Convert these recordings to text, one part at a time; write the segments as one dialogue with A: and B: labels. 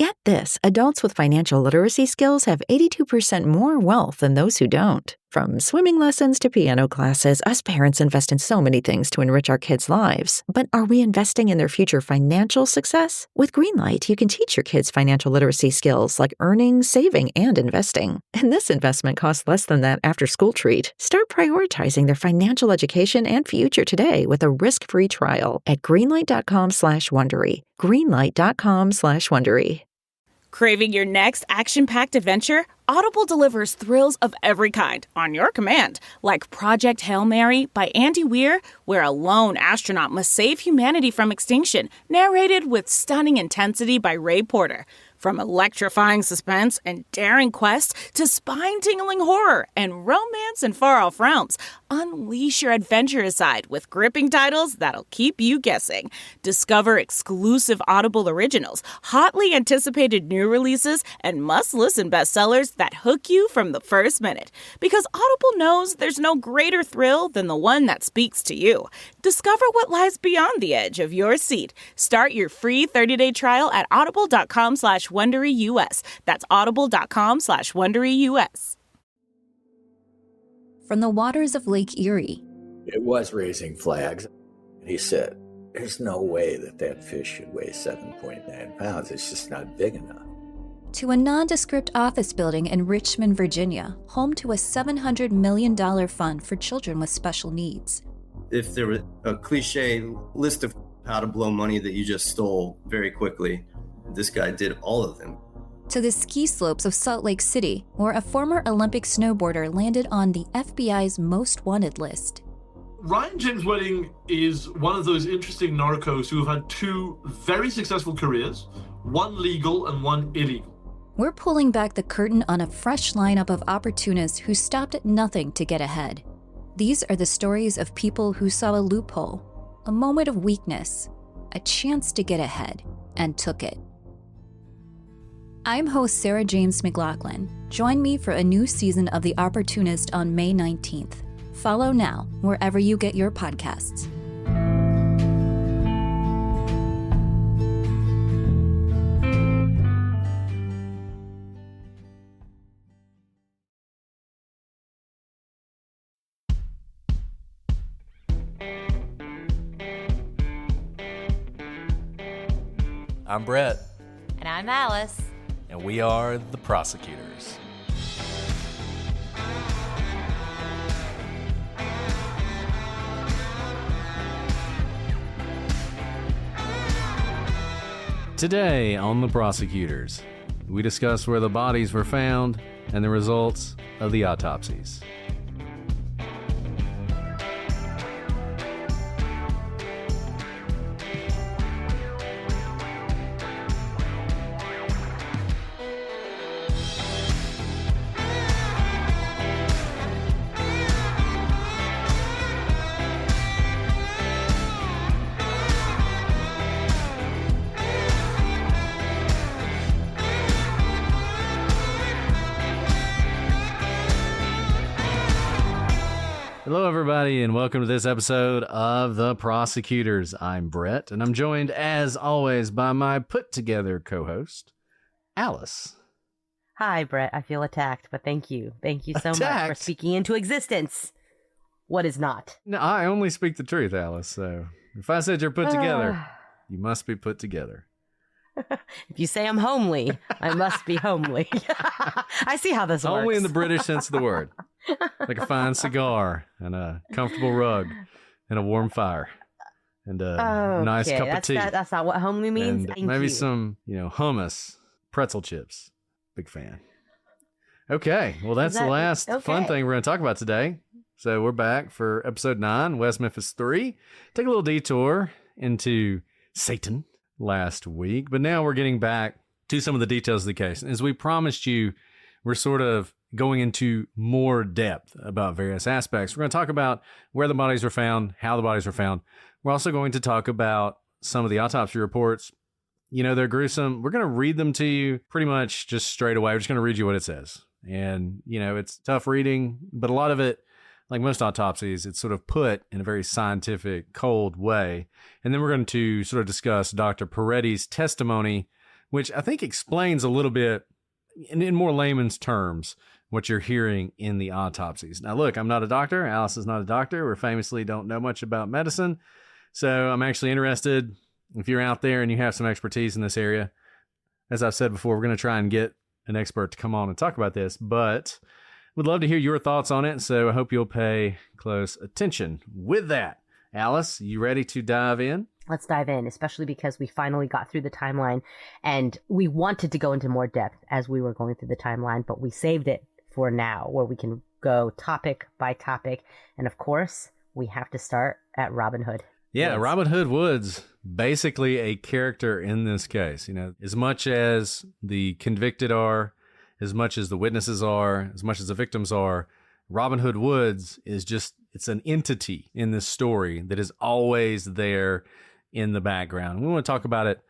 A: Get this, adults with financial literacy skills have 82% more wealth than those who don't. From swimming lessons to piano classes, us parents invest in so many things to enrich our kids' lives. But are we investing in their future financial success? With Greenlight, you can teach your kids financial literacy skills like earning, saving, and investing. And this investment costs less than that after-school treat. Start prioritizing their financial education and future today with a risk-free trial at greenlight.com/Wondery. Greenlight.com/Wondery.
B: Craving your next action-packed adventure? Audible delivers thrills of every kind on your command, like Project Hail Mary by Andy Weir, where a lone astronaut must save humanity from extinction, narrated with stunning intensity by Ray Porter. From electrifying suspense and daring quest to spine-tingling horror and romance in far-off realms, unleash your adventurous side with gripping titles that'll keep you guessing. Discover exclusive Audible originals, hotly anticipated new releases, and must-listen bestsellers that hook you from the first minute. Because Audible knows there's no greater thrill than the one that speaks to you. Discover what lies beyond the edge of your seat. Start your free 30-day trial at audible.com/WonderyUS. That's audible.com/WonderyUS.
C: From the waters of Lake Erie.
D: It was raising flags. He said, there's no way that fish should weigh 7.9 pounds. It's just not big enough.
C: To a nondescript office building in Richmond, Virginia, home to a $700 million fund for children with special needs.
E: If there were a cliche list of how to blow money that you just stole very quickly, this guy did all of them.
C: To the ski slopes of Salt Lake City, where a former Olympic snowboarder landed on the FBI's most wanted list.
F: Ryan James Wedding is one of those interesting narcos who have had two very successful careers, one legal and one illegal.
C: We're pulling back the curtain on a fresh lineup of opportunists who stopped at nothing to get ahead. These are the stories of people who saw a loophole, a moment of weakness, a chance to get ahead, and took it. I'm host Sarah James McLaughlin. Join me for a new season of The Opportunist on May 19th. Follow now wherever you get your podcasts.
G: I'm Brett.
H: And I'm Alice.
G: And we are the Prosecutors. Today on the Prosecutors, we discuss where the bodies were found and the results of the autopsies. Hello, everybody, and welcome to this episode of The Prosecutors. I'm Brett, and I'm joined, as always, by my put-together co-host, Alice.
H: Hi, Brett. I feel attacked, but thank you. Thank you so much for speaking into existence what is not.
G: No, I only speak the truth, Alice, so if I said you're put together, you must be put together.
H: If you say I'm homely, I must be homely. I see how this works.
G: Homely in the British sense of the word. Like a fine cigar and a comfortable rug and a warm fire and a nice cup of tea.
H: That's not what homely means.
G: And maybe some, hummus, pretzel chips. Big fan. Okay, well, that's the last fun thing we're going to talk about today. So we're back for episode 9, West Memphis 3. Take a little detour into Satan last week, but now we're getting back to some of the details of the case. As we promised you, we're sort of going into more depth about various aspects. We're going to talk about where the bodies were found, how the bodies were found. We're also going to talk about some of the autopsy reports. They're gruesome. We're going to read them to you pretty much just straight away. We're just going to read you what it says. And, it's tough reading, but a lot of it, like most autopsies, it's sort of put in a very scientific, cold way. And then we're going to sort of discuss Dr. Peretti's testimony, which I think explains a little bit in more layman's terms what you're hearing in the autopsies. Now, look, I'm not a doctor. Alice is not a doctor. We famously don't know much about medicine. So I'm actually interested, if you're out there and you have some expertise in this area, as I've said before, we're going to try and get an expert to come on and talk about this, but would love to hear your thoughts on it. So I hope you'll pay close attention. With that, Alice, you ready to dive in?
H: Let's dive in, especially because we finally got through the timeline and we wanted to go into more depth as we were going through the timeline, but we saved it for now where we can go topic by topic. And of course, we have to start at Robin Hood.
G: Yeah,
H: Yes.
G: Robin Hood Woods, basically a character in this case. You know, as much as the convicted are, as much as the witnesses are, as much as the victims are, Robin Hood Woods is just, it's an entity in this story that is always there in the background. We want to talk about it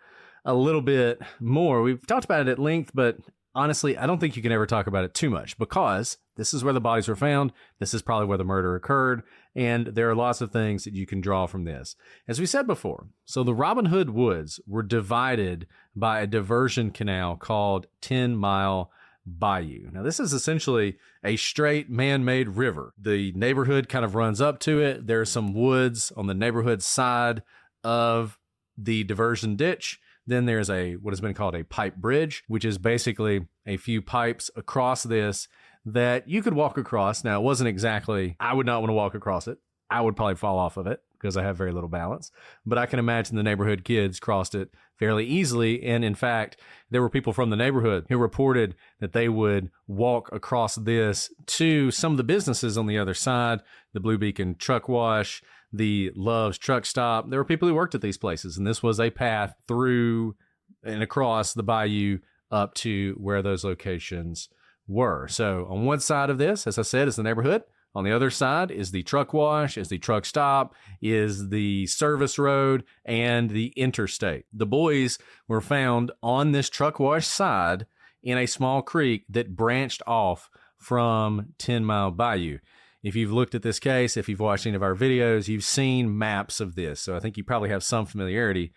G: a little bit more. We've talked about it at length, but honestly, I don't think you can ever talk about it too much because this is where the bodies were found. This is probably where the murder occurred. And there are lots of things that you can draw from this. As we said before, so the Robin Hood Woods were divided by a diversion canal called 10 Mile Bayou. Now, this is essentially a straight man-made river. The neighborhood kind of runs up to it. There are some woods on the neighborhood side of the diversion ditch. Then there's what has been called a pipe bridge, which is basically a few pipes across this that you could walk across. Now, it wasn't exactly, I would not want to walk across it. I would probably fall off of it because I have very little balance. But I can imagine the neighborhood kids crossed it fairly easily. And in fact, there were people from the neighborhood who reported that they would walk across this to some of the businesses on the other side, the Blue Beacon Truck Wash, the Love's Truck Stop. There were people who worked at these places, and this was a path through and across the bayou up to where those locations were. So on one side of this, as I said, is the neighborhood. On the other side is the truck wash, is the truck stop, is the service road, and the interstate. The boys were found on this truck wash side in a small creek that branched off from 10 Mile Bayou. If you've looked at this case, if you've watched any of our videos, you've seen maps of this. So I think you probably have some familiarity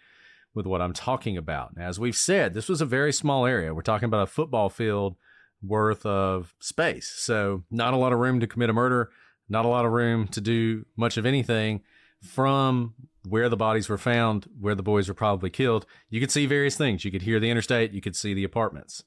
G: with what I'm talking about. Now, as we've said, this was a very small area. We're talking about a football field worth of space. So not a lot of room to commit a murder, not a lot of room to do much of anything. From where the bodies were found, where the boys were probably killed, you could see various things. You could hear the interstate, you could see the apartments.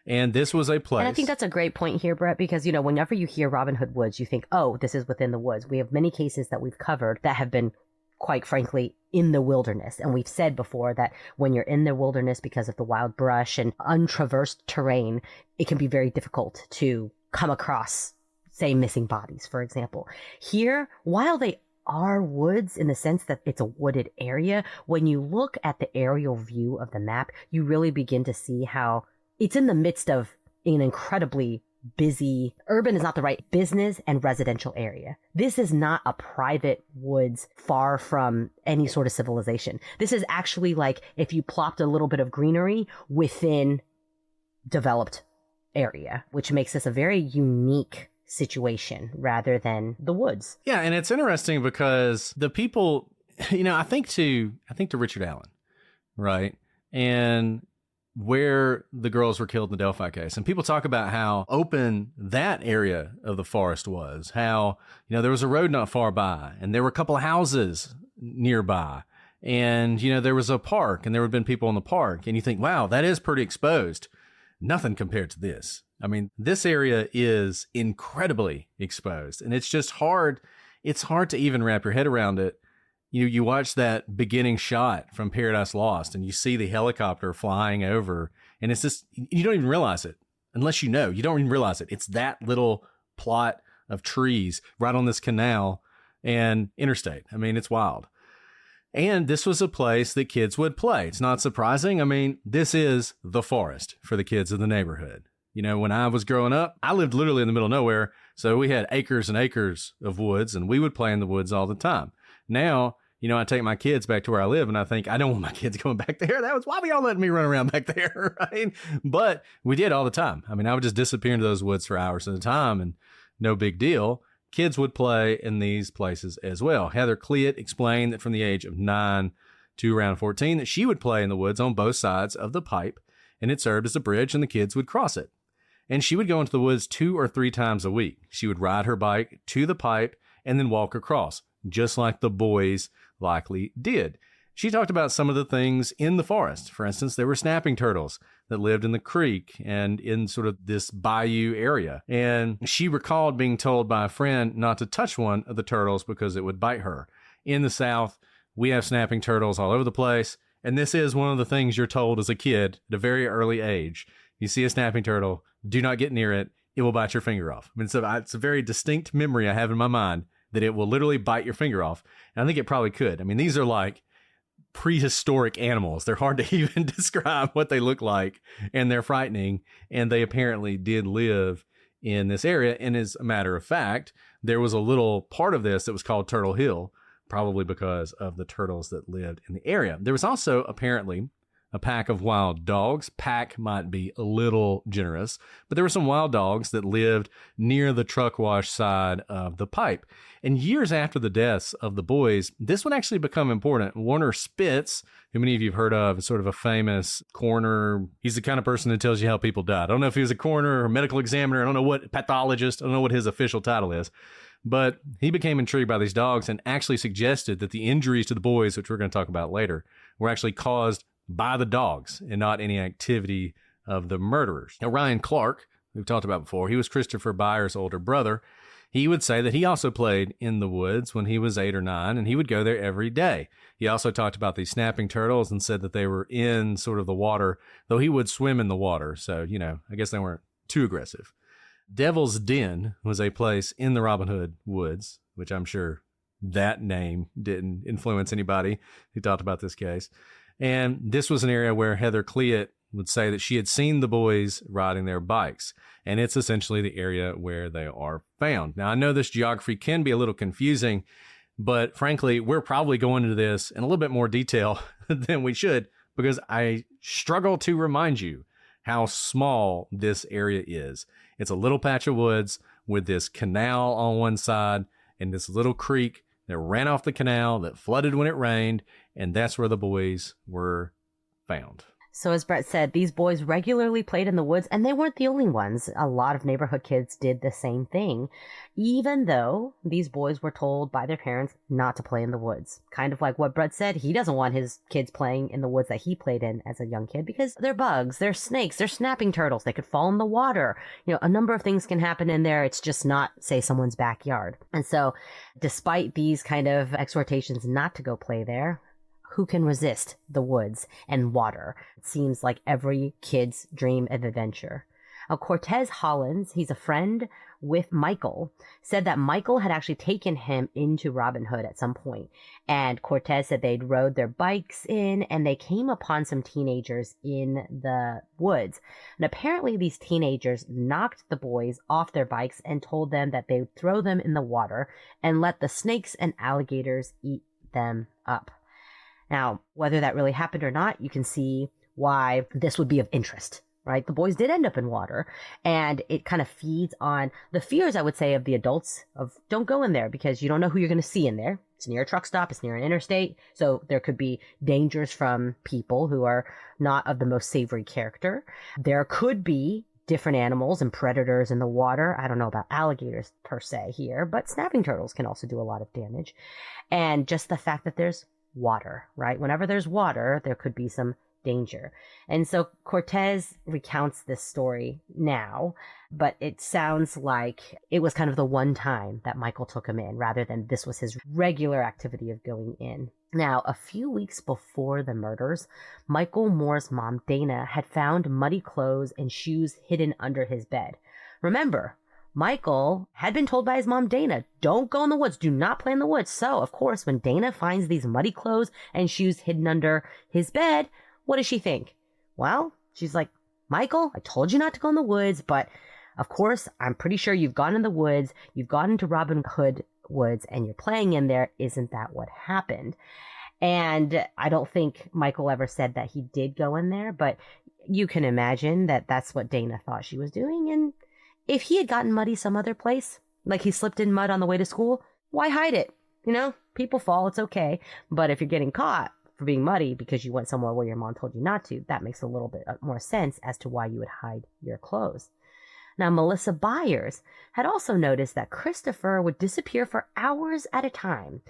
G: And this was a place.
H: And I think that's a great point here, Brett, because, you know, whenever you hear Robin Hood Woods, you think, oh, this is within the woods. We have many cases that we've covered that have been, quite frankly, in the wilderness. And we've said before that when you're in the wilderness because of the wild brush and untraversed terrain, it can be very difficult to come across, say, missing bodies, for example. Here, while they are woods in the sense that it's a wooded area, when you look at the aerial view of the map, you really begin to see how it's in the midst of an incredibly busy, urban is not the right, business and residential area. This is not a private woods far from any sort of civilization. This is actually like if you plopped a little bit of greenery within developed area, which makes this a very unique situation rather than the woods.
G: Yeah, and it's interesting because the people, you know, I think to Richard Allen, right? And where the girls were killed in the Delphi case. And people talk about how open that area of the forest was, how, you know, there was a road not far by and there were a couple of houses nearby. And, you know, there was a park and there would have been people in the park. And you think, wow, that is pretty exposed. Nothing compared to this. I mean, this area is incredibly exposed and it's just hard. It's hard to even wrap your head around it. You watch that beginning shot from Paradise Lost and you see the helicopter flying over and it's just, you don't even realize it unless you know, you don't even realize it. It's that little plot of trees right on this canal and interstate. I mean, it's wild. And this was a place that kids would play. It's not surprising. I mean, this is the forest for the kids in the neighborhood. You know, when I was growing up, I lived literally in the middle of nowhere. So we had acres and acres of woods and we would play in the woods all the time. Now, you know, I take my kids back to where I live and I think, I don't want my kids going back there. That was why y'all letting me run around back there, right? But we did all the time. I mean, I would just disappear into those woods for hours at a time and no big deal. Kids would play in these places as well. Heather Cleat explained that from the age of 9 to around 14, that she would play in the woods on both sides of the pipe. and it served as a bridge, and the kids would cross it. And she would go into the woods 2 or 3 times a week. She would ride her bike to the pipe and then walk across, just like the boys likely did. She talked about some of the things in the forest. For instance, there were snapping turtles that lived in the creek and in sort of this bayou area. And she recalled being told by a friend not to touch one of the turtles because it would bite her. In the South, we have snapping turtles all over the place. And this is one of the things you're told as a kid at a very early age. You see a snapping turtle, do not get near it. It will bite your finger off. I mean, so it's a very distinct memory I have in my mind that it will literally bite your finger off. And I think it probably could. I mean, these are like prehistoric animals. They're hard to even describe what they look like, and they're frightening. And they apparently did live in this area. And as a matter of fact, there was a little part of this that was called Turtle Hill, probably because of the turtles that lived in the area. There was also apparently a pack of wild dogs. Pack might be a little generous, but there were some wild dogs that lived near the truck wash side of the pipe. And years after the deaths of the boys, this would actually become important. Warner Spitz, who many of you have heard of, is sort of a famous coroner. He's the kind of person that tells you how people died. I don't know if he was a coroner or medical examiner. I don't know what pathologist. I don't know what his official title is. But he became intrigued by these dogs and actually suggested that the injuries to the boys, which we're going to talk about later, were actually caused by the dogs and not any activity of the murderers. Now, Ryan Clark, we've talked about before, he was Christopher Byers' older brother. He would say that he also played in the woods when he was 8 or 9, and he would go there every day. He also talked about these snapping turtles and said that they were in sort of the water, though he would swim in the water. So, I guess they weren't too aggressive. Devil's Den was a place in the Robin Hood woods, which I'm sure that name didn't influence anybody who talked about this case. And this was an area where Heather Cleat would say that she had seen the boys riding their bikes. And it's essentially the area where they are found. Now, I know this geography can be a little confusing, but frankly, we're probably going into this in a little bit more detail than we should, because I struggle to remind you how small this area is. It's a little patch of woods with this canal on one side and this little creek that ran off the canal that flooded when it rained, and that's where the boys were found.
H: So as Brett said, these boys regularly played in the woods, and they weren't the only ones. A lot of neighborhood kids did the same thing, even though these boys were told by their parents not to play in the woods. Kind of like what Brett said, he doesn't want his kids playing in the woods that he played in as a young kid because they're bugs, they're snakes, they're snapping turtles, they could fall in the water. A number of things can happen in there. It's just not, say, someone's backyard. And so despite these kind of exhortations not to go play there, who can resist the woods and water? It seems like every kid's dream of adventure. Cortez Hollins, he's a friend with Michael, said that Michael had actually taken him into Robin Hood at some point. And Cortez said they'd rode their bikes in and they came upon some teenagers in the woods. And apparently these teenagers knocked the boys off their bikes and told them that they would throw them in the water and let the snakes and alligators eat them up. Now, whether that really happened or not, you can see why this would be of interest, right? The boys did end up in water, and it kind of feeds on the fears, I would say, of the adults of don't go in there because you don't know who you're going to see in there. It's near a truck stop. It's near an interstate. So there could be dangers from people who are not of the most savory character. There could be different animals and predators in the water. I don't know about alligators per se here, but snapping turtles can also do a lot of damage. And just the fact that there's water, right? Whenever there's water, there could be some danger. And so Cortez recounts this story now, but it sounds like it was kind of the one time that Michael took him in rather than this was his regular activity of going in. Now, a few weeks before the murders, Michael Moore's mom, Dana, had found muddy clothes and shoes hidden under his bed. Remember, Michael had been told by his mom, Dana, don't go in the woods. Do not play in the woods. So, of course, when Dana finds these muddy clothes and shoes hidden under his bed, what does she think? Well, she's like, Michael, I told you not to go in the woods, but of course, I'm pretty sure you've gone in the woods. You've gone into Robin Hood woods and you're playing in there. Isn't that what happened? And I don't think Michael ever said that he did go in there, but you can imagine that that's what Dana thought she was doing. And if he had gotten muddy some other place, like he slipped in mud on the way to school, why hide it? People fall, it's okay. But if you're getting caught, for being muddy because you went somewhere where your mom told you not to, that makes a little bit more sense as to why you would hide your clothes. Now, Melissa Byers had also noticed that Christopher would disappear for hours at a time.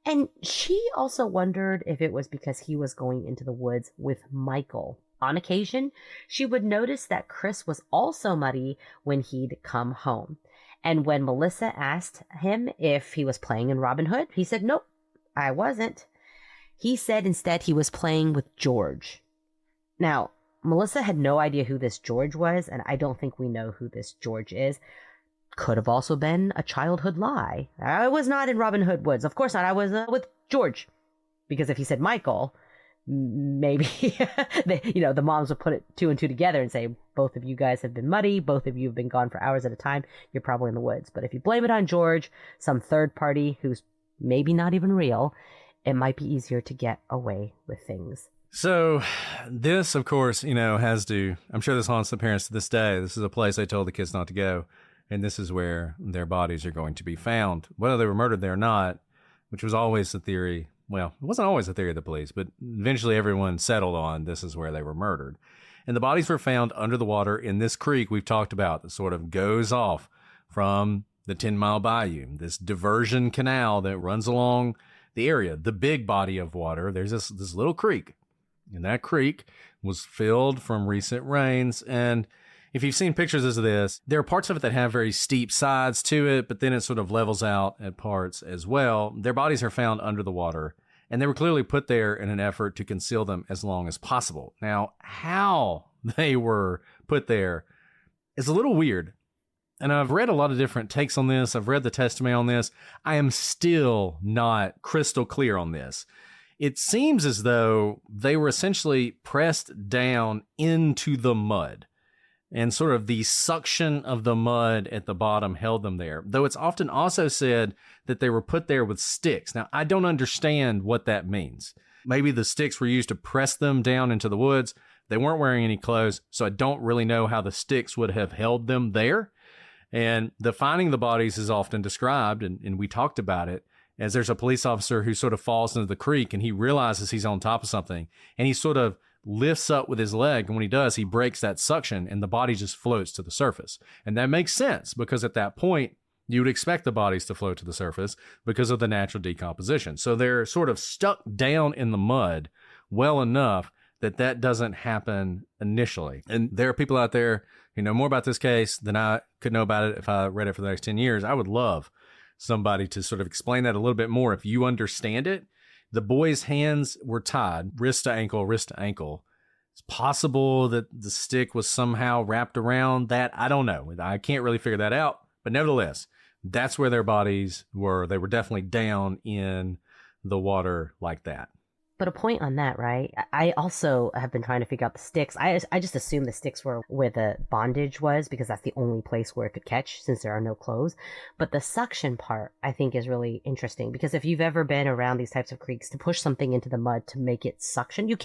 H: And she also wondered if it was because he was going into the woods with Michael. On occasion, she would notice that Chris was also muddy when he'd come home. And when Melissa asked him if he was playing in Robin Hood, he said, "Nope, I wasn't." He said instead he was playing with George. Now, Melissa had no idea who this George was, and I don't think we know who this George is. Could have also been a childhood lie. I was not in Robin Hood Woods. Of course not. I was with George. Because if he said Michael, maybe the moms would put it 2 and 2 together and say, both of you guys have been muddy, both of you have been gone for hours at a time, you're probably in the woods. But if you blame it on George, some third party who's maybe not even real, it might be easier to get away with things.
G: So this, of course, has to, I'm sure this haunts the parents to this day. This is a place they told the kids not to go. And this is where their bodies are going to be found, whether they were murdered there or not, which was always the theory. Well, it wasn't always the theory of the police, but eventually everyone settled on this is where they were murdered. And the bodies were found under the water in this creek we've talked about that sort of goes off from the 10 Mile Bayou, this diversion canal that runs along the area, the big body of water. There's this little creek, and that creek was filled from recent rains. And if you've seen pictures of this, there are parts of it that have very steep sides to it, but then it sort of levels out at parts as well. Their bodies are found under the water, and they were clearly put there in an effort to conceal them as long as possible. Now, how they were put there is a little weird. And I've read a lot of different takes on this. I've read the testimony on this. I am still not crystal clear on this. It seems as though they were essentially pressed down into the mud, and sort of the suction of the mud at the bottom held them there. Though it's often also said that they were put there with sticks. Now, I don't understand what that means. Maybe the sticks were used to press them down into the woods. They weren't wearing any clothes, so I don't really know how the sticks would have held them there. And the finding the bodies is often described, and we talked about it, as there's a police officer who sort of falls into the creek and he realizes he's on top of something, and he sort of lifts up with his leg, and when he does, he breaks that suction and the body just floats to the surface. And that makes sense because at that point, you would expect the bodies to float to the surface because of the natural decomposition. So they're sort of stuck down in the mud well enough that doesn't happen initially. And there are people out there who know more about this case than I could know about it if I read it for the next 10 years. I would love somebody to sort of explain that a little bit more if you understand it. The boy's hands were tied, wrist to ankle, wrist to ankle. It's possible that the stick was somehow wrapped around that. I don't know. I can't really figure that out. But nevertheless, that's where their bodies were. They were definitely down in the water like that.
H: But a point on that, right? I also have been trying to figure out the sticks. I just assumed the sticks were where the bondage was because that's the only place where it could catch since there are no clothes. But the suction part, I think, is really interesting because if you've ever been around these types of creeks to push something into the mud to make it suction, you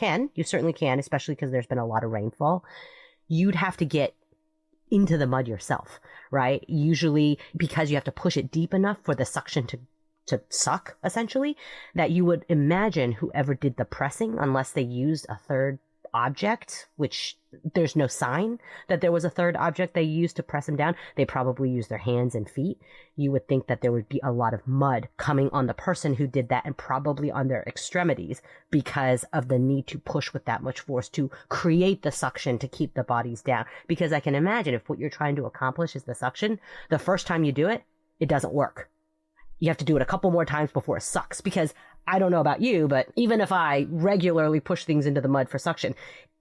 H: certainly can, especially because there's been a lot of rainfall. You'd have to get into the mud yourself, right? Usually because you have to push it deep enough for the suction to suck, essentially, that you would imagine whoever did the pressing, unless they used a third object, which there's no sign that there was a third object they used to press them down, they probably used their hands and feet. You would think that there would be a lot of mud coming on the person who did that and probably on their extremities because of the need to push with that much force to create the suction to keep the bodies down. Because I can imagine if what you're trying to accomplish is the suction, the first time you do it, it doesn't work. You have to do it a couple more times before it sucks, because I don't know about you, but even if I regularly push things into the mud for suction,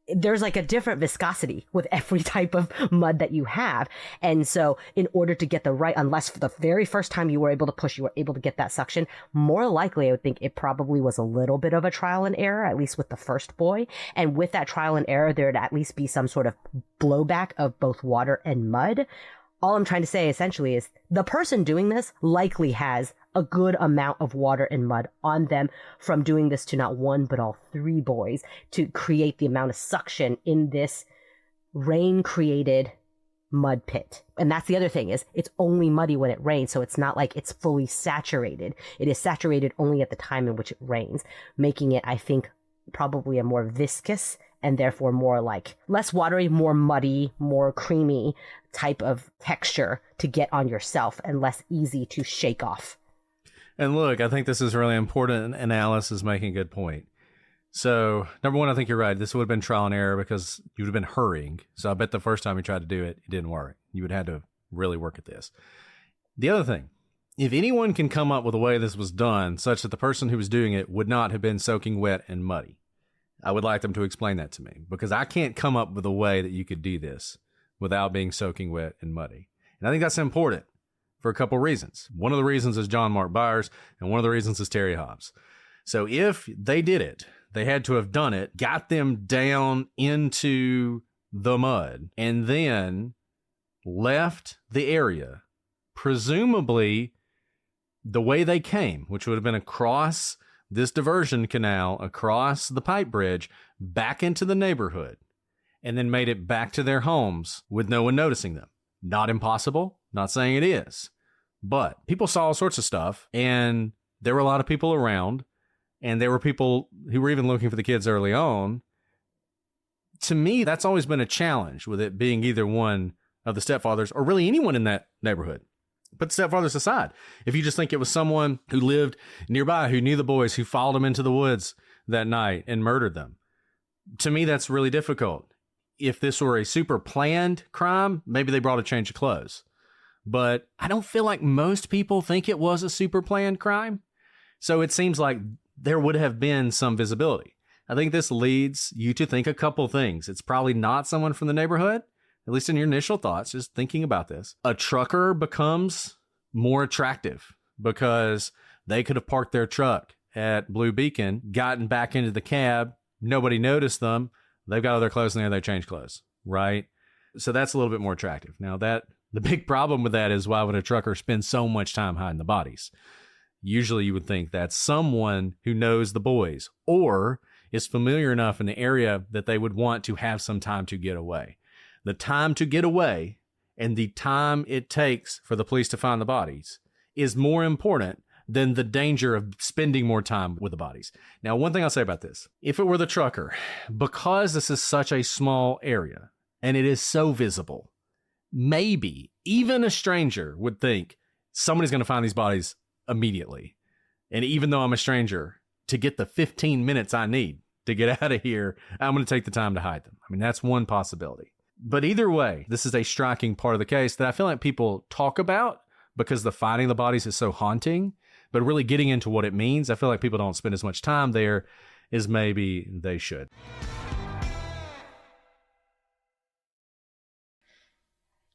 H: there's like a different viscosity with every type of mud that you have. And so in order to get the right, unless for the very first time you were able to push, you were able to get that suction, more likely I would think it probably was a little bit of a trial and error, at least with the first boy. And with that trial and error, there'd at least be some sort of blowback of both water and mud. All I'm trying to say essentially is the person doing this likely has a good amount of water and mud on them from doing this to not one, but all three boys to create the amount of suction in this rain-created mud pit. And that's the other thing is it's only muddy when it rains. So it's not like it's fully saturated. It is saturated only at the time in which it rains, making it, I think, probably a more viscous and therefore more like less watery, more muddy, more creamy type of texture to get on yourself and less easy to shake off.
G: And look, I think this is really important, and Alice is making a good point. So, number one, I think you're right. This would have been trial and error because you would have been hurrying. So I bet the first time you tried to do it, it didn't work. You would have had to really work at this. The other thing, if anyone can come up with a way this was done such that the person who was doing it would not have been soaking wet and muddy, I would like them to explain that to me, because I can't come up with a way that you could do this without being soaking wet and muddy. And I think that's important for a couple reasons. One of the reasons is John Mark Byers, and one of the reasons is Terry Hobbs. So if they did it, they had to have done it, got them down into the mud, and then left the area, presumably the way they came, which would have been across this diversion canal, across the pipe bridge, back into the neighborhood, and then made it back to their homes with no one noticing them. Not impossible, not saying it is, but people saw all sorts of stuff, and there were a lot of people around, and there were people who were even looking for the kids early on. To me, that's always been a challenge with it being either one of the stepfathers or really anyone in that neighborhood. Put the stepfathers aside. If you just think it was someone who lived nearby, who knew the boys, who followed them into the woods that night and murdered them, to me, that's really difficult. If this were a super planned crime, maybe they brought a change of clothes. But I don't feel like most people think it was a super planned crime. So it seems like there would have been some visibility. I think this leads you to think a couple things. It's probably not someone from the neighborhood, at least in your initial thoughts, just thinking about this. A trucker becomes more attractive because they could have parked their truck at Blue Beacon, gotten back into the cab, nobody noticed them, they've got other clothes in there, they change clothes, right? So that's a little bit more attractive. Now, the big problem with that is, why would a trucker spend so much time hiding the bodies? Usually you would think that's someone who knows the boys or is familiar enough in the area that they would want to have some time to get away. The time to get away and the time it takes for the police to find the bodies is more important than the danger of spending more time with the bodies. Now, one thing I'll say about this, if it were the trucker, because this is such a small area and it is so visible, maybe even a stranger would think somebody's going to find these bodies immediately. And even though I'm a stranger, to get the 15 minutes I need to get out of here, I'm going to take the time to hide them. I mean, that's one possibility. But either way, this is a striking part of the case that I feel like people talk about because the finding the bodies is so haunting, but really getting into what it means, I feel like people don't spend as much time there as maybe they should.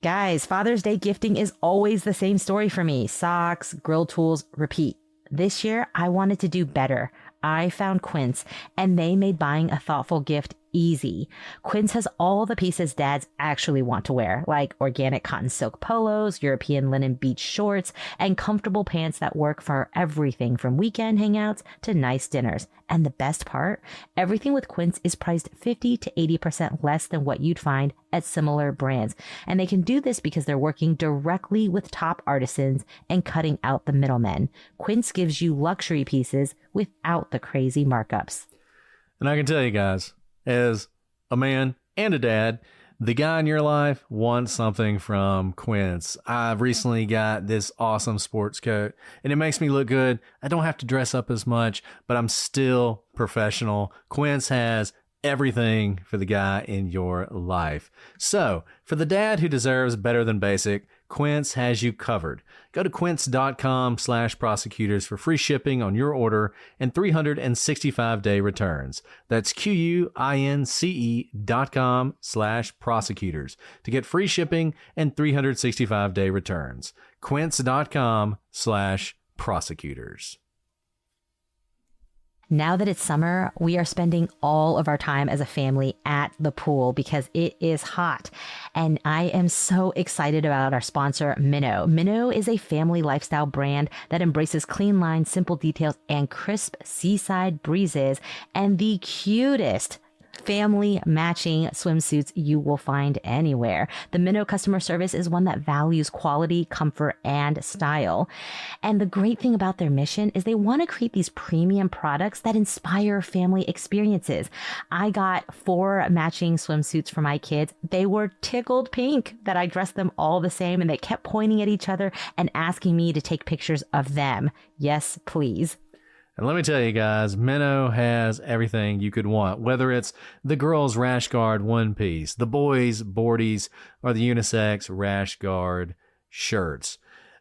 I: Guys, Father's Day gifting is always the same story for me. Socks, grill tools, repeat. This year, I wanted to do better. I found Quince, and they made buying a thoughtful gift easy. Quince has all the pieces dads actually want to wear, like organic cotton silk polos, European linen beach shorts, and comfortable pants that work for everything from weekend hangouts to nice dinners. And the best part, everything with Quince is priced 50 to 80% less than what you'd find at similar brands. And they can do this because they're working directly with top artisans and cutting out the middlemen. Quince gives you luxury pieces without the crazy markups.
G: And I can tell you guys, as a man and a dad, the guy in your life wants something from Quince. I've recently got this awesome sports coat, and it makes me look good. I don't have to dress up as much, but I'm still professional. Quince has everything for the guy in your life. So, for the dad who deserves better than basic, Quince has you covered. Go to quince.com/prosecutors for free shipping on your order and 365-day returns. That's QUINCE.com/prosecutors to get free shipping and 365-day returns. Quince.com/prosecutors.
I: Now that it's summer, we are spending all of our time as a family at the pool because it is hot. And I am so excited about our sponsor, Minnow. Minnow is a family lifestyle brand that embraces clean lines, simple details, and crisp seaside breezes, and the cutest family matching swimsuits you will find anywhere. The Minnow customer service is one that values quality, comfort, and style. And the great thing about their mission is they want to create these premium products that inspire family experiences. I got 4 matching swimsuits for my kids. They were tickled pink that I dressed them all the same, and they kept pointing at each other and asking me to take pictures of them. Yes, please.
G: And let me tell you guys, Minnow has everything you could want, whether it's the girls' rash guard one piece, the boys' boardies, or the unisex rash guard shirts.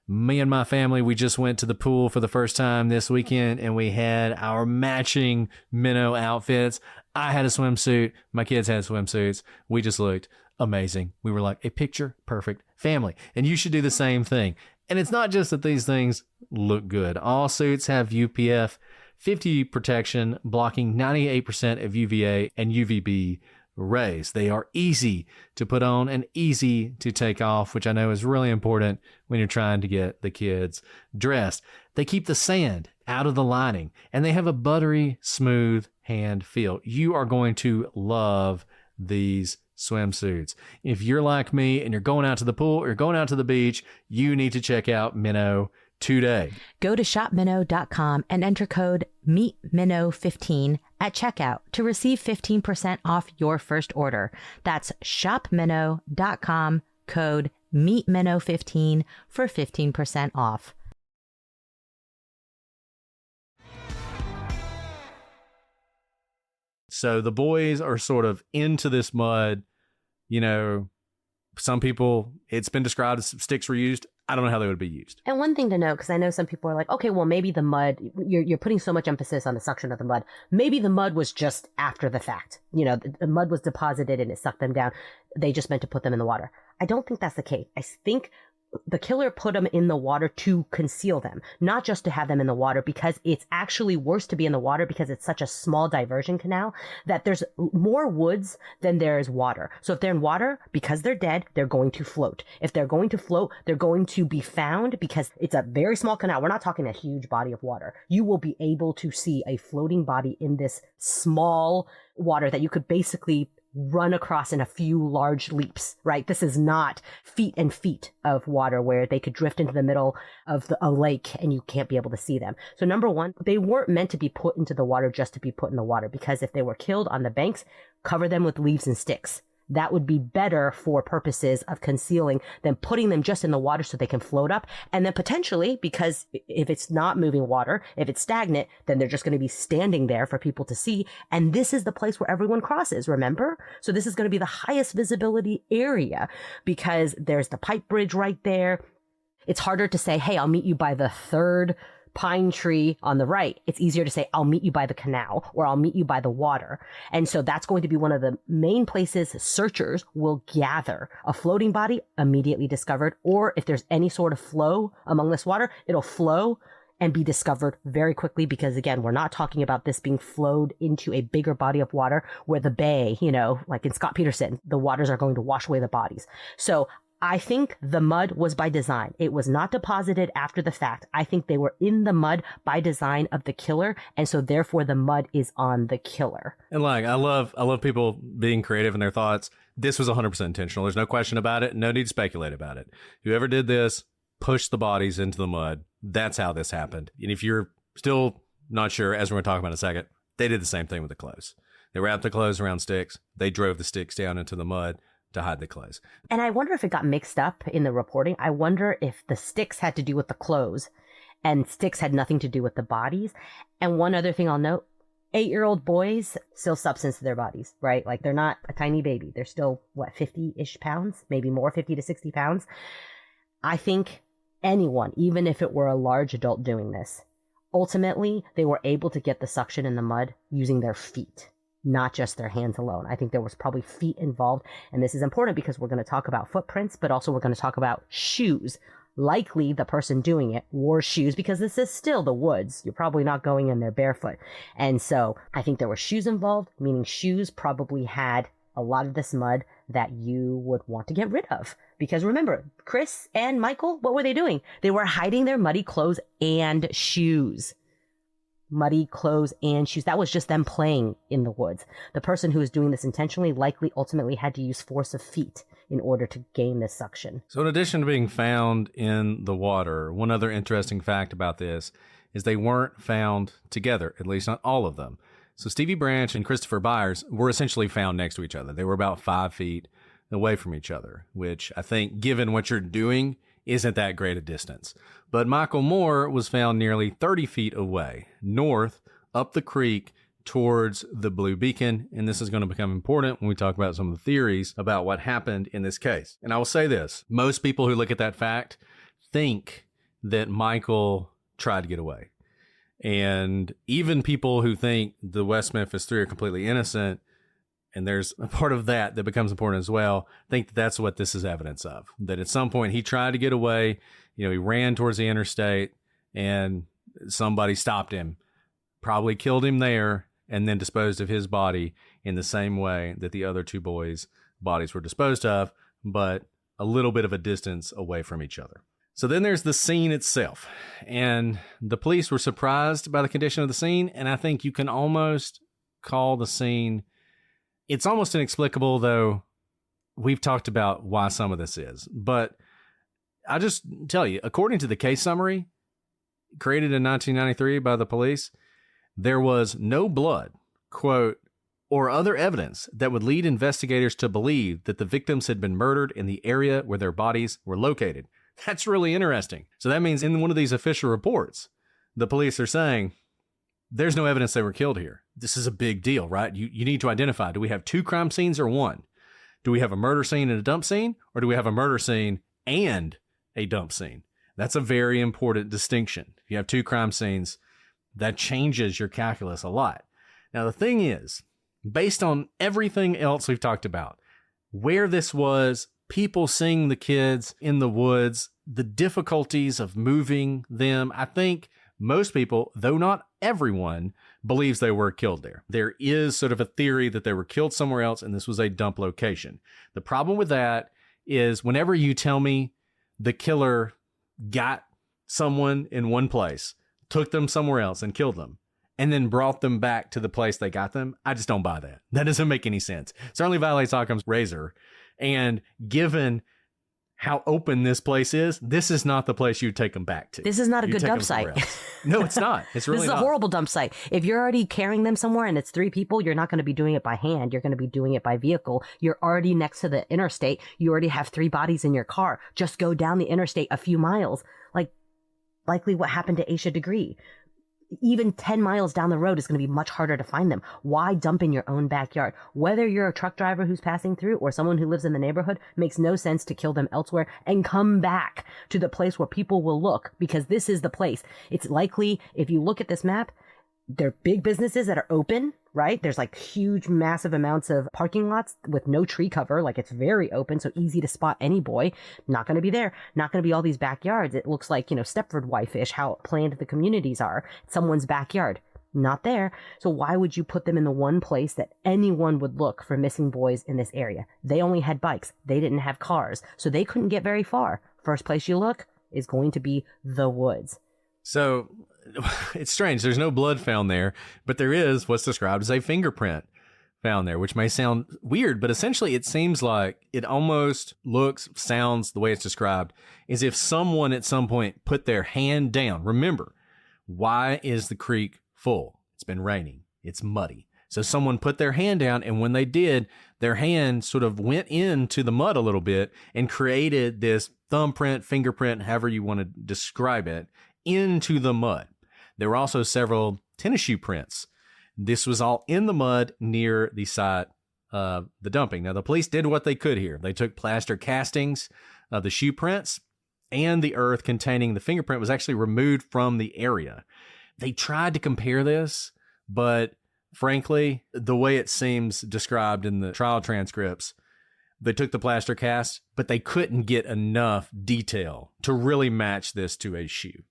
G: Me and my family, we just went to the pool for the first time this weekend, and we had our matching Minnow outfits. I had a swimsuit. My kids had swimsuits. We just looked amazing. We were like a picture perfect family, and you should do the same thing. And it's not just that these things look good. All suits have UPF 50 protection, blocking 98% of UVA and UVB rays. They are easy to put on and easy to take off, which I know is really important when you're trying to get the kids dressed. They keep the sand out of the lining, and they have a buttery, smooth hand feel. You are going to love these swimsuits. If you're like me and you're going out to the pool or you're going out to the beach, you need to check out Minnow today.
I: Go to shopminnow.com and enter code MEETMinnow15 at checkout to receive 15% off your first order. That's shopminnow.com, code MEETMinnow15 for 15% off.
G: So the boys are sort of into this mud. You know, some people, it's been described as sticks were used. I don't know how they would be used.
H: And one thing to note, because I know some people are like, okay, well, maybe the mud, you're putting so much emphasis on the suction of the mud. Maybe the mud was just after the fact. You know, the mud was deposited and it sucked them down. They just meant to put them in the water. I don't think that's the case. I think the killer put them in the water to conceal them, not just to have them in the water, because it's actually worse to be in the water because it's such a small diversion canal that there's more woods than there is water. So if they're in water, because they're dead, they're going to float. If they're going to float, they're going to be found because it's a very small canal. We're not talking a huge body of water. You will be able to see a floating body in this small water that you could basically run across in a few large leaps, right? This is not feet and feet of water where they could drift into the middle of a lake and you can't be able to see them. So number one, they weren't meant to be put into the water just to be put in the water, because if they were killed on the banks, cover them with leaves and sticks. That would be better for purposes of concealing than putting them just in the water so they can float up. And then potentially, because if it's not moving water, if it's stagnant, then they're just going to be standing there for people to see. And this is the place where everyone crosses, remember? So this is going to be the highest visibility area because there's the pipe bridge right there. It's harder to say, hey, I'll meet you by the third pine tree on the right. It's easier to say, I'll meet you by the canal or I'll meet you by the water. And so that's going to be one of the main places searchers will gather. A floating body immediately discovered, or if there's any sort of flow among this water, it'll flow and be discovered very quickly, because again, we're not talking about this being flowed into a bigger body of water where the bay, you know, like in Scott Peterson, the waters are going to wash away the bodies. So I think the mud was by design. It was not deposited after the fact. I think they were in the mud by design of the killer, and so therefore the mud is on the killer.
G: And like, I love people being creative in their thoughts. This was 100% intentional. There's no question about it. No need to speculate about it. Whoever did this pushed the bodies into the mud. That's how this happened. And if you're still not sure, as we're going to talk about in a second, they did the same thing with the clothes. They wrapped the clothes around sticks. They drove the sticks down into the mud to hide the clothes.
H: And I wonder if it got mixed up in the reporting. I wonder if the sticks had to do with the clothes and sticks had nothing to do with the bodies. And one other thing I'll note, 8-year-old boys, still substance to their bodies, right? Like they're not a tiny baby. They're still, 50-ish pounds, maybe more, 50 to 60 pounds. I think anyone, even if it were a large adult doing this, ultimately they were able to get the suction in the mud using their feet, not just their hands alone. I think there was probably feet involved. And this is important because we're going to talk about footprints, but also we're going to talk about shoes. Likely the person doing it wore shoes because this is still the woods. You're probably not going in there barefoot. And so I think there were shoes involved, meaning shoes probably had a lot of this mud that you would want to get rid of. Because remember, Chris and Michael, what were they doing? They were hiding their muddy clothes and shoes. muddy clothes and shoes. That was just them playing in the woods. The person who was doing this intentionally likely ultimately had to use force of feet in order to gain this suction.
G: So in addition to being found in the water, one other interesting fact about this is they weren't found together, at least not all of them. So Stevie Branch and Christopher Byers were essentially found next to each other. They were about 5 feet away from each other, which I think, given what you're doing, isn't that great a distance. But Michael Moore was found nearly 30 feet away, north, up the creek, towards the Blue Beacon, and this is going to become important when we talk about some of the theories about what happened in this case. And I will say this, most people who look at that fact think that Michael tried to get away. And even people who think the West Memphis Three are completely innocent, and there's a part of that that becomes important as well, think that that's what this is evidence of. That at some point he tried to get away, he ran towards the interstate, and somebody stopped him, probably killed him there, and then disposed of his body in the same way that the other two boys' bodies were disposed of, but a little bit of a distance away from each other. So then there's the scene itself, and the police were surprised by the condition of the scene, and I think you can almost call the scene, it's almost inexplicable, though we've talked about why some of this is, but I'll just tell you, according to the case summary created in 1993 by the police, there was no blood, quote, or other evidence that would lead investigators to believe that the victims had been murdered in the area where their bodies were located. That's really interesting. So that means in one of these official reports, the police are saying, there's no evidence they were killed here. This is a big deal, right? You need to identify, do we have 2 crime scenes or 1? Do we have a murder scene and a dump scene? Or do we have a murder scene and a dump scene? That's a very important distinction. If you have 2 crime scenes, that changes your calculus a lot. Now, the thing is, based on everything else we've talked about, where this was, people seeing the kids in the woods, the difficulties of moving them, I think most people, though not everyone, believes they were killed there. There is sort of a theory that they were killed somewhere else and this was a dump location. The problem with that is whenever you tell me the killer got someone in one place, took them somewhere else and killed them, and then brought them back to the place they got them, I just don't buy that. That doesn't make any sense. It certainly violates Occam's razor. And given how open this place is, this is not the place you'd take them back to.
H: This is not a good dump site.
G: No, it's not. It's really not.
H: This is a horrible dump site. If you're already carrying them somewhere and it's 3 people, you're not going to be doing it by hand. You're going to be doing it by vehicle. You're already next to the interstate. You already have 3 bodies in your car. Just go down the interstate a few miles. Likely what happened to Aisha Degree. Even 10 miles down the road is going to be much harder to find them. Why dump in your own backyard? Whether you're a truck driver who's passing through or someone who lives in the neighborhood, makes no sense to kill them elsewhere and come back to the place where people will look, because this is the place. It's likely, if you look at this map, they're big businesses that are open, right? There's huge, massive amounts of parking lots with no tree cover. It's very open, so easy to spot any boy. Not going to be there. Not going to be all these backyards. It looks like, Stepford Wife-ish, how planned the communities are. Someone's backyard. Not there. So why would you put them in the one place that anyone would look for missing boys in this area? They only had bikes. They didn't have cars, so they couldn't get very far. First place you look is going to be the woods.
G: So it's strange. There's no blood found there, but there is what's described as a fingerprint found there, which may sound weird, but essentially it seems like it almost sounds the way it's described as if someone at some point put their hand down. Remember, why is the creek full? It's been raining. It's muddy. So someone put their hand down, and when they did, their hand sort of went into the mud a little bit and created this thumbprint, fingerprint, however you want to describe it, into the mud. There were also several tennis shoe prints. This was all in the mud near the site of the dumping. Now, the police did what they could here. They took plaster castings of the shoe prints, and the earth containing the fingerprint was actually removed from the area. They tried to compare this, but frankly, the way it seems described in the trial transcripts, they took the plaster cast, but they couldn't get enough detail to really match this to a shoe.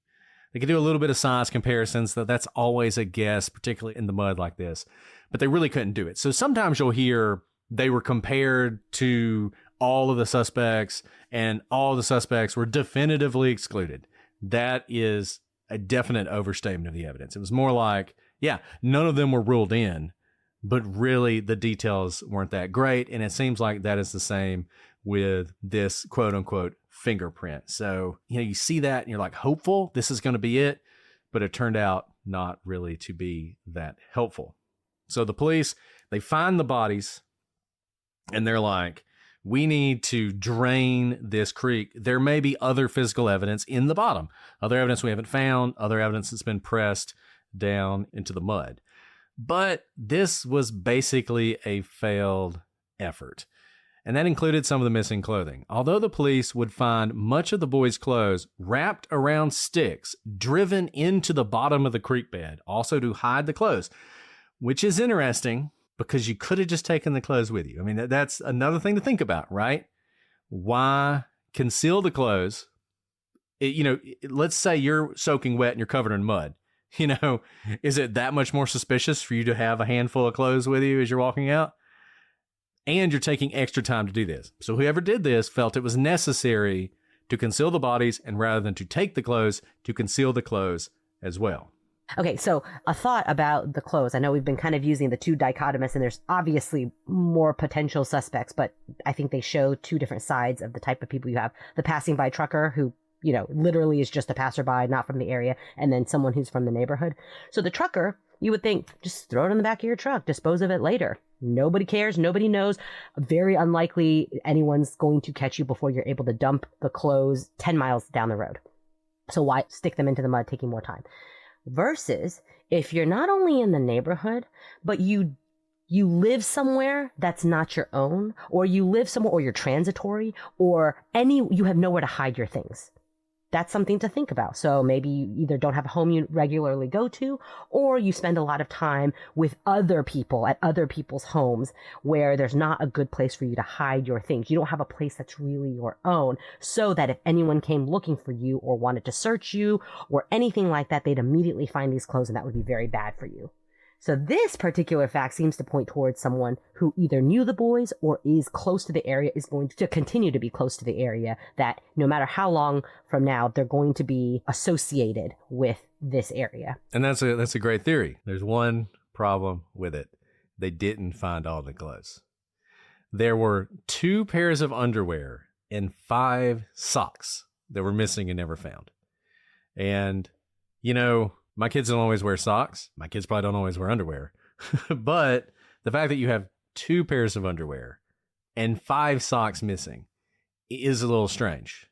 G: They could do a little bit of size comparisons, that's always a guess, particularly in the mud like this, but they really couldn't do it. So sometimes you'll hear they were compared to all of the suspects and all the suspects were definitively excluded. That is a definite overstatement of the evidence. It was more like, yeah, none of them were ruled in, but really the details weren't that great. And it seems like that is the same with this quote unquote fingerprint. So, you see that and you're like hopeful this is going to be it, but it turned out not really to be that helpful. So the police, they find the bodies and they're like, we need to drain this creek. There may be other physical evidence in the bottom, other evidence we haven't found, other evidence that's been pressed down into the mud. But this was basically a failed effort. And that included some of the missing clothing. Although the police would find much of the boys' clothes wrapped around sticks driven into the bottom of the creek bed, also to hide the clothes, which is interesting because you could have just taken the clothes with you. I mean, that's another thing to think about, right? Why conceal the clothes? Let's say you're soaking wet and you're covered in mud. Is it that much more suspicious for you to have a handful of clothes with you as you're walking out? And you're taking extra time to do this. So whoever did this felt it was necessary to conceal the bodies, and rather than to take the clothes, to conceal the clothes as well.
H: Okay, so a thought about the clothes. I know we've been kind of using the two dichotomous, and there's obviously more potential suspects, but I think they show two different sides of the type of people you have. The passing by trucker who, literally is just a passerby, not from the area, and then someone who's from the neighborhood. So the trucker, you would think, just throw it in the back of your truck, dispose of it later. Nobody cares. Nobody knows. Very unlikely anyone's going to catch you before you're able to dump the clothes 10 miles down the road. So why stick them into the mud, taking more time? Versus if you're not only in the neighborhood, but you live somewhere that's not your own, or you live somewhere, or you're transitory, or you have nowhere to hide your things. That's something to think about. So maybe you either don't have a home you regularly go to, or you spend a lot of time with other people at other people's homes where there's not a good place for you to hide your things. You don't have a place that's really your own, so that if anyone came looking for you or wanted to search you or anything like that, they'd immediately find these clothes, and that would be very bad for you. So this particular fact seems to point towards someone who either knew the boys or is close to the area, is going to continue to be close to the area, that no matter how long from now, they're going to be associated with this area.
G: And that's a great theory. There's one problem with it. They didn't find all the clothes. There were 2 pairs of underwear and 5 socks that were missing and never found. And, my kids don't always wear socks. My kids probably don't always wear underwear. But the fact that you have 2 pairs of underwear and 5 socks missing is a little strange.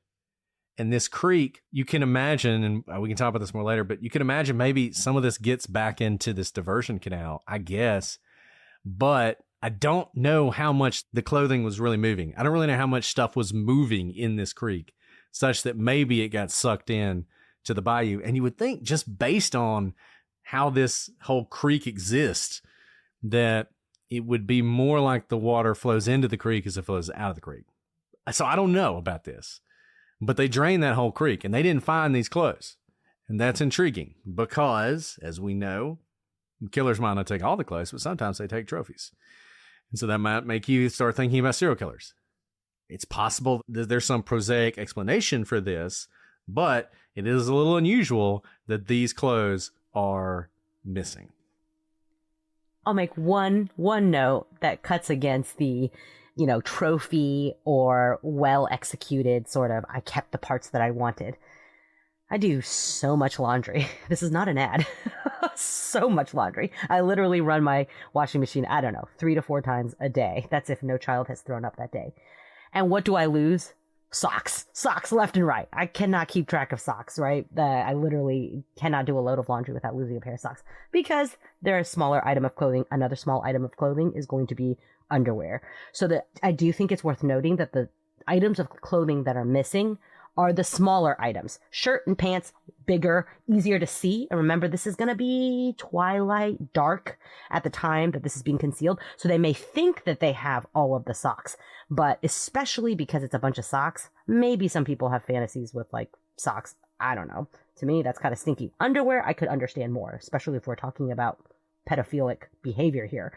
G: And this creek, you can imagine, and we can talk about this more later, but you can imagine maybe some of this gets back into this diversion canal, I guess. But I don't know how much the clothing was really moving. I don't really know how much stuff was moving in this creek, such that maybe it got sucked in to the bayou. And you would think, just based on how this whole creek exists, that it would be more like the water flows into the creek as it flows out of the creek. So I don't know about this, but they drained that whole creek and they didn't find these clothes. And that's intriguing because, as we know, killers might not take all the clothes, but sometimes they take trophies. And so that might make you start thinking about serial killers. It's possible that there's some prosaic explanation for this, but it is a little unusual that these clothes are missing.
H: I'll make one note that cuts against the, trophy or well-executed sort of, I kept the parts that I wanted. I do so much laundry. This is not an ad. So much laundry. I literally run my washing machine, 3 to 4 times a day. That's if no child has thrown up that day. And what do I lose? Socks left and right. I cannot keep track of socks, right? I literally cannot do a load of laundry without losing a pair of socks because they're a smaller item of clothing. Another small item of clothing is going to be underwear. So that I do think it's worth noting that the items of clothing that are missing are the smaller items. Shirt and pants, bigger, easier to see. And remember, this is going to be twilight, dark at the time that this is being concealed. So they may think that they have all of the socks, but especially because it's a bunch of socks, maybe some people have fantasies with socks. I don't know. To me, that's kind of stinky. Underwear, I could understand more, especially if we're talking about pedophilic behavior here.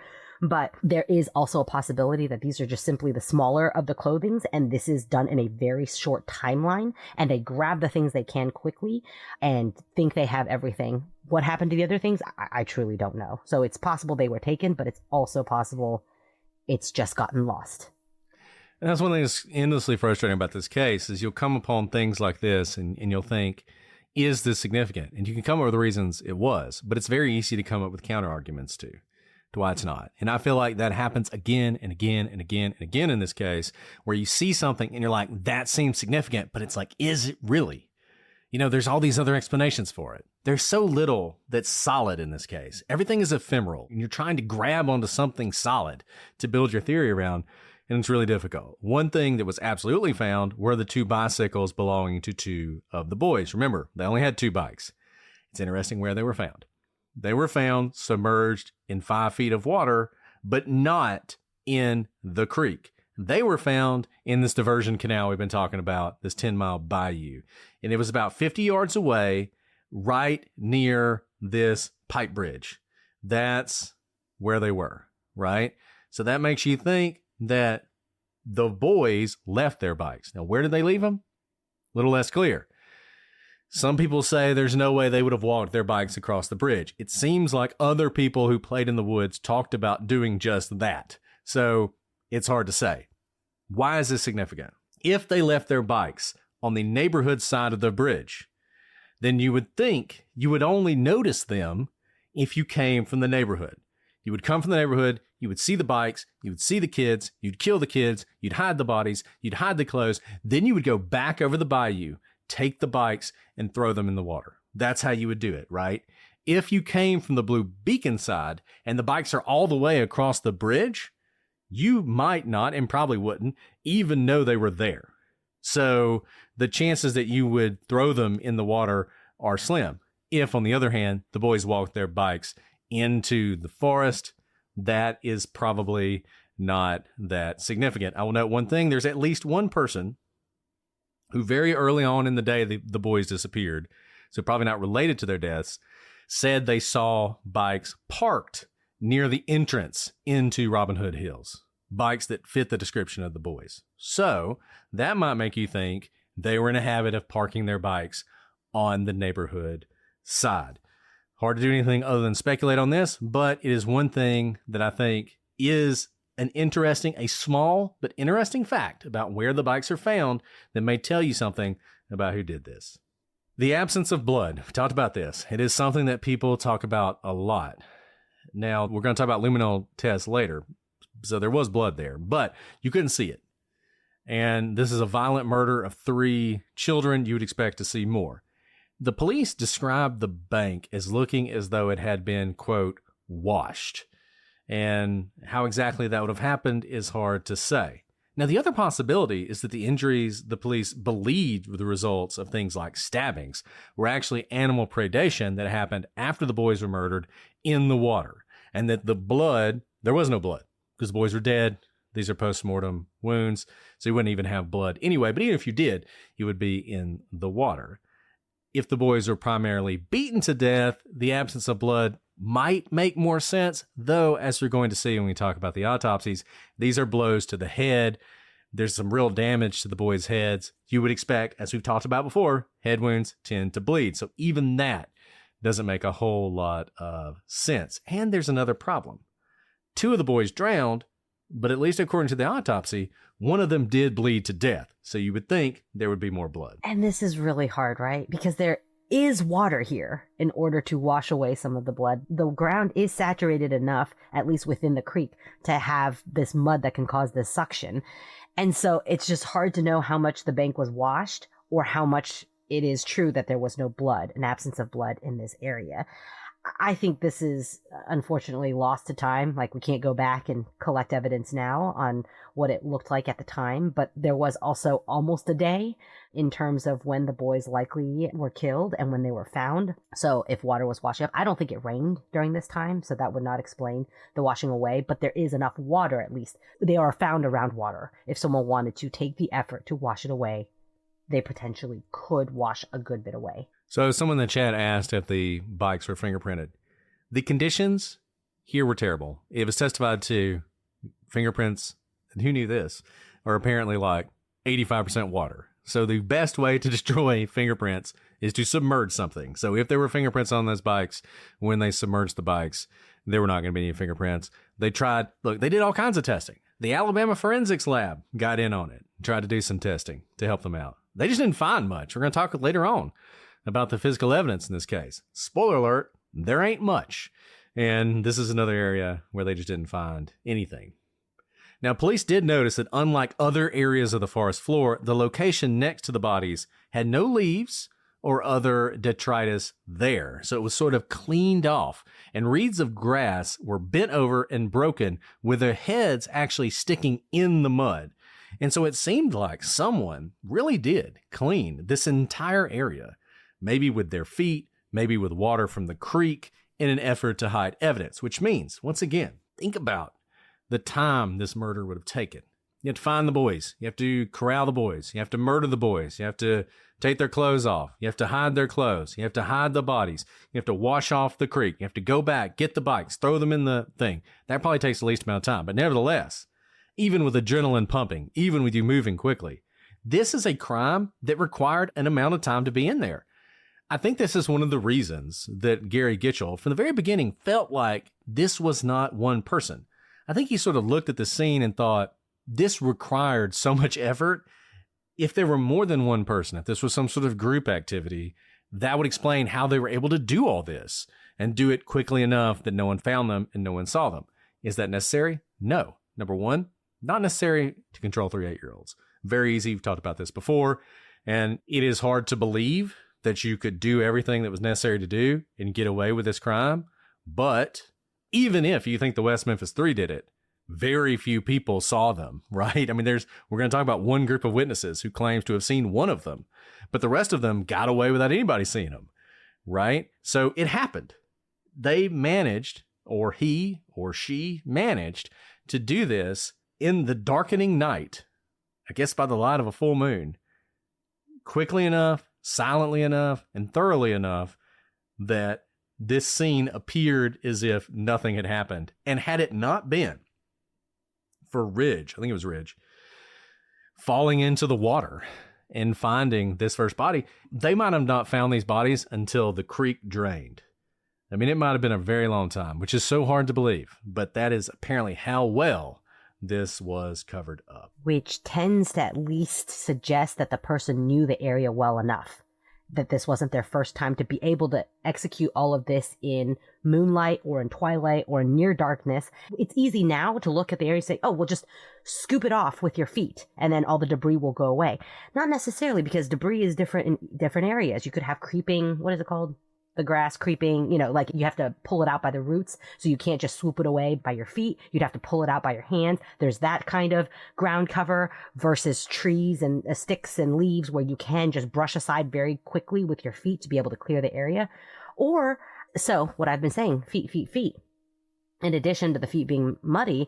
H: But there is also a possibility that these are just simply the smaller of the clothings, and this is done in a very short timeline, and they grab the things they can quickly and think they have everything. What happened to the other things, I truly don't know. So it's possible they were taken, but it's also possible it's just gotten lost.
G: And that's one thing that's endlessly frustrating about this case is you'll come upon things like this and you'll think, is this significant? And you can come up with the reasons it was, but it's very easy to come up with counter arguments to why it's not. And I feel like that happens again and again and again and again in this case, where you see something and you're like, that seems significant, but it's like, is it really? You know, there's all these other explanations for it. There's so little that's solid in this case. Everything is ephemeral, and you're trying to grab onto something solid to build your theory around, and it's really difficult. One thing that was absolutely found were the 2 bicycles belonging to 2 of the boys. Remember, they only had 2 bikes. It's interesting where they were found. They were found submerged in 5 feet of water, but not in the creek. They were found in this diversion canal we've been talking about, this 10-mile bayou. And it was about 50 yards away, right near this pipe bridge. That's where they were, right? So that makes you think that the boys left their bikes. Now, where did they leave them? A little less clear. Some people say there's no way they would have walked their bikes across the bridge. It seems like other people who played in the woods talked about doing just that. So it's hard to say. Why is this significant? If they left their bikes on the neighborhood side of the bridge, then you would think you would only notice them if you came from the neighborhood. You would come from the neighborhood, you would see the bikes, you would see the kids, you'd kill the kids, you'd hide the bodies, you'd hide the clothes, then you would go back over the bayou, take the bikes, and throw them in the water. That's how you would do it, right? If you came from the Blue Beacon side and the bikes are all the way across the bridge, you might not, and probably wouldn't, even know they were there. So the chances that you would throw them in the water are slim. If, on the other hand, the boys walked their bikes into the forest, that is probably not that significant. I will note one thing. There's at least one person who very early on in the day the boys disappeared, so probably not related to their deaths, said they saw bikes parked near the entrance into Robin Hood Hills. Bikes that fit the description of the boys. So that might make you think they were in a habit of parking their bikes on the neighborhood side. Hard to do anything other than speculate on this, but it is one thing that I think is a small but interesting fact about where the bikes are found that may tell you something about who did this. The absence of blood. We talked about this. It is something that people talk about a lot. Now, we're going to talk about luminol tests later. So there was blood there, but you couldn't see it. And this is a violent murder of 3 children. You would expect to see more. The police described the bank as looking as though it had been, quote, washed. And how exactly that would have happened is hard to say. Now, the other possibility is that the injuries the police believed were the results of things like stabbings were actually animal predation that happened after the boys were murdered in the water. And that the blood, there was no blood because the boys were dead. These are post-mortem wounds, so you wouldn't even have blood anyway. But even if you did, you would be in the water. If the boys were primarily beaten to death, the absence of blood might make more sense, though, as we're going to see when we talk about the autopsies, these are blows to the head. There's some real damage to the boys' heads. You would expect, as we've talked about before, head wounds tend to bleed. So even that doesn't make a whole lot of sense. And there's another problem. 2 of the boys drowned, but at least according to the autopsy, one of them did bleed to death. So you would think there would be more blood.
H: And this is really hard, right? Because there is water here in order to wash away some of the blood. The ground is saturated enough, at least within the creek, to have this mud that can cause this suction. And so it's just hard to know how much the bank was washed or how much it is true that there was no blood, an absence of blood in this area. I think this is unfortunately lost to time. Like, we can't go back and collect evidence now on what it looked like at the time, but there was also almost a day in terms of when the boys likely were killed and when they were found. So if water was washing up, I don't think it rained during this time, so that would not explain the washing away, but there is enough water at least. They are found around water. If someone wanted to take the effort to wash it away, they potentially could wash a good bit away.
G: So someone in the chat asked if the bikes were fingerprinted. The conditions here were terrible. It was testified to fingerprints, and who knew this, are apparently like 85% water. So the best way to destroy fingerprints is to submerge something. So if there were fingerprints on those bikes, when they submerged the bikes, there were not going to be any fingerprints. They did all kinds of testing. The Alabama Forensics Lab got in on it, tried to do some testing to help them out. They just didn't find much. We're going to talk later on about the physical evidence in this case. Spoiler alert, there ain't much. And this is another area where they just didn't find anything. Now, police did notice that unlike other areas of the forest floor, the location next to the bodies had no leaves or other detritus there. So it was sort of cleaned off, and reeds of grass were bent over and broken with their heads actually sticking in the mud. And so it seemed like someone really did clean this entire area, maybe with their feet, maybe with water from the creek, in an effort to hide evidence, which means, once again, think about the time this murder would have taken. You have to find the boys. You have to corral the boys. You have to murder the boys. You have to take their clothes off. You have to hide their clothes. You have to hide the bodies. You have to wash off the creek. You have to go back, get the bikes, throw them in the thing. That probably takes the least amount of time. But nevertheless, even with adrenaline pumping, even with you moving quickly, this is a crime that required an amount of time to be in there. I think this is one of the reasons that Gary Gitchell, from the very beginning, felt like this was not one person. I think he sort of looked at the scene and thought, this required so much effort. If there were more than one person, if this was some sort of group activity, that would explain how they were able to do all this and do it quickly enough that no one found them and no one saw them. Is that necessary? No. Number one, not necessary to control 3 8-year-olds. Very easy. We've talked about this before. And it is hard to believe that you could do everything that was necessary to do and get away with this crime. But even if you think the West Memphis 3 did it, very few people saw them, right? I mean, we're going to talk about one group of witnesses who claims to have seen one of them, but the rest of them got away without anybody seeing them, right? So it happened. They managed, or he or she managed, to do this in the darkening night, I guess by the light of a full moon, quickly enough, silently enough, and thoroughly enough that this scene appeared as if nothing had happened. And had it not been for Ridge, I think it was Ridge, falling into the water and finding this first body, they might have not found these bodies until the creek drained. I mean, it might have been a very long time, which is so hard to believe, but that is apparently how well this was covered up.
H: Which tends to at least suggest that the person knew the area well enough, that this wasn't their first time to be able to execute all of this in moonlight or in twilight or in near darkness. It's easy now to look at the area and say, oh, well, just scoop it off with your feet and then all the debris will go away. Not necessarily, because debris is different in different areas. You could have creeping, what is it called? The grass creeping, like you have to pull it out by the roots. So you can't just swoop it away by your feet. You'd have to pull it out by your hands. There's that kind of ground cover versus trees and sticks and leaves where you can just brush aside very quickly with your feet to be able to clear the area. Or, so what I've been saying, feet. In addition to the feet being muddy,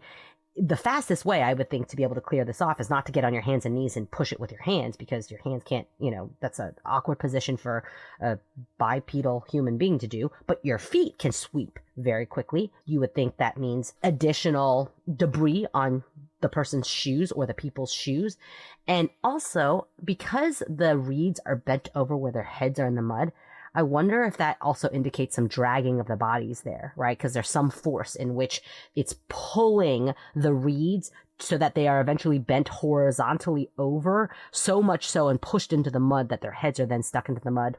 H: the fastest way I would think to be able to clear this off is not to get on your hands and knees and push it with your hands, because your hands can't, that's an awkward position for a bipedal human being to do, but your feet can sweep very quickly. You would think that means additional debris on the person's shoes or the people's shoes. And also, because the reeds are bent over where their heads are in the mud, I wonder if that also indicates some dragging of the bodies there, right? Because there's some force in which it's pulling the reeds so that they are eventually bent horizontally over, so much so and pushed into the mud that their heads are then stuck into the mud.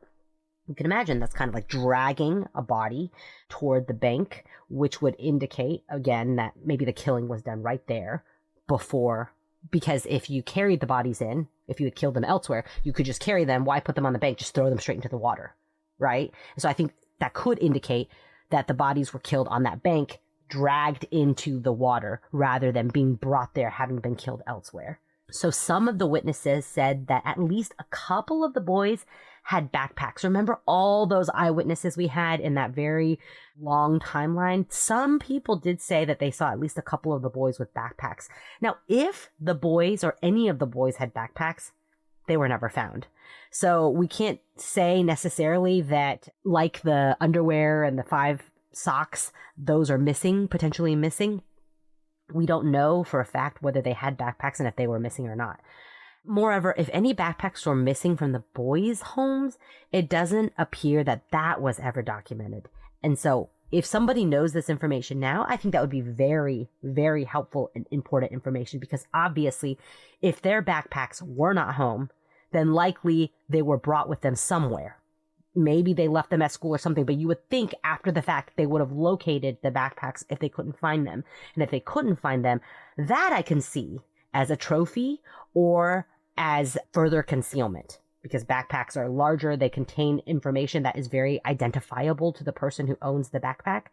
H: You can imagine that's kind of like dragging a body toward the bank, which would indicate, again, that maybe the killing was done right there before. Because if you carried the bodies in, if you had killed them elsewhere, you could just carry them. Why put them on the bank? Just throw them straight into the water. Right? So I think that could indicate that the bodies were killed on that bank, dragged into the water, rather than being brought there having been killed elsewhere. So some of the witnesses said that at least a couple of the boys had backpacks. Remember all those eyewitnesses we had in that very long timeline? Some people did say that they saw at least a couple of the boys with backpacks. Now, if the boys or any of the boys had backpacks, they were never found. So we can't say necessarily that, like the underwear and the 5 socks, those are missing, potentially missing. We don't know for a fact whether they had backpacks and if they were missing or not. Moreover, if any backpacks were missing from the boys' homes, it doesn't appear that that was ever documented. And so if somebody knows this information now, I think that would be very, very helpful and important information, because obviously if their backpacks were not home, then likely they were brought with them somewhere. Maybe they left them at school or something, but you would think after the fact they would have located the backpacks if they couldn't find them. And if they couldn't find them, that I can see as a trophy or as further concealment, because backpacks are larger. They contain information that is very identifiable to the person who owns the backpack.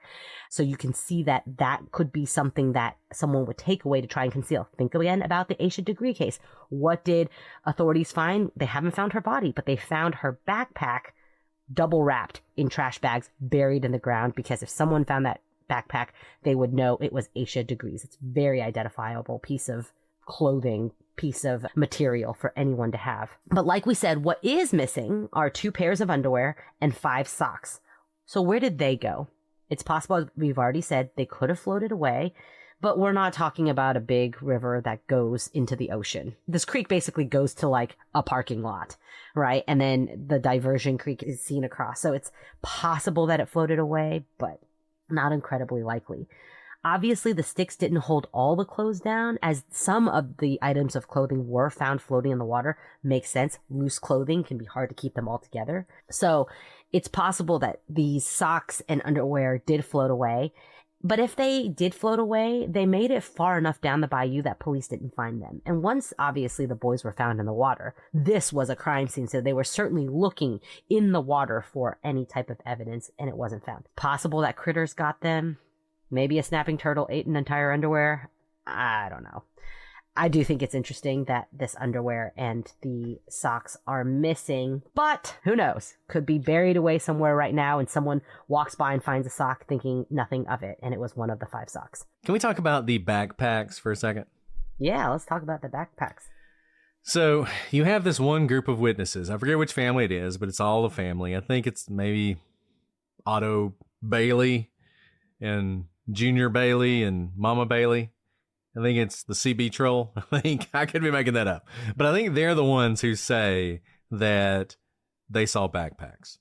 H: So you can see that that could be something that someone would take away to try and conceal. Think again about the Aisha Degree case. What did authorities find? They haven't found her body, but they found her backpack double wrapped in trash bags, buried in the ground, because if someone found that backpack, they would know it was Aisha Degrees. It's a very identifiable piece of clothing, piece of material for anyone to have. But like we said, what is missing are 2 pairs of underwear and 5 socks. So where did they go? It's possible, as we've already said, they could have floated away, but we're not talking about a big river that goes into the ocean. This creek basically goes to like a parking lot, right? And then the diversion creek is seen across. So it's possible that it floated away, but not incredibly likely. Obviously, the sticks didn't hold all the clothes down, as some of the items of clothing were found floating in the water. Makes sense. Loose clothing can be hard to keep them all together. So it's possible that these socks and underwear did float away. But if they did float away, they made it far enough down the bayou that police didn't find them. And once, obviously, the boys were found in the water, this was a crime scene. So they were certainly looking in the water for any type of evidence, and it wasn't found. Possible that critters got them. Maybe a snapping turtle ate an entire underwear. I don't know. I do think it's interesting that this underwear and the socks are missing, but who knows? Could be buried away somewhere right now, and someone walks by and finds a sock thinking nothing of it, and it was one of the 5 socks.
G: Can we talk about the backpacks for a second?
H: Yeah, let's talk about the backpacks.
G: So you have this one group of witnesses. I forget which family it is, but it's all a family. I think it's maybe Otto Bailey and Junior Bailey and Mama Bailey. I think it's the CB troll. I could be making that up. But I think they're the ones who say that they saw backpacks.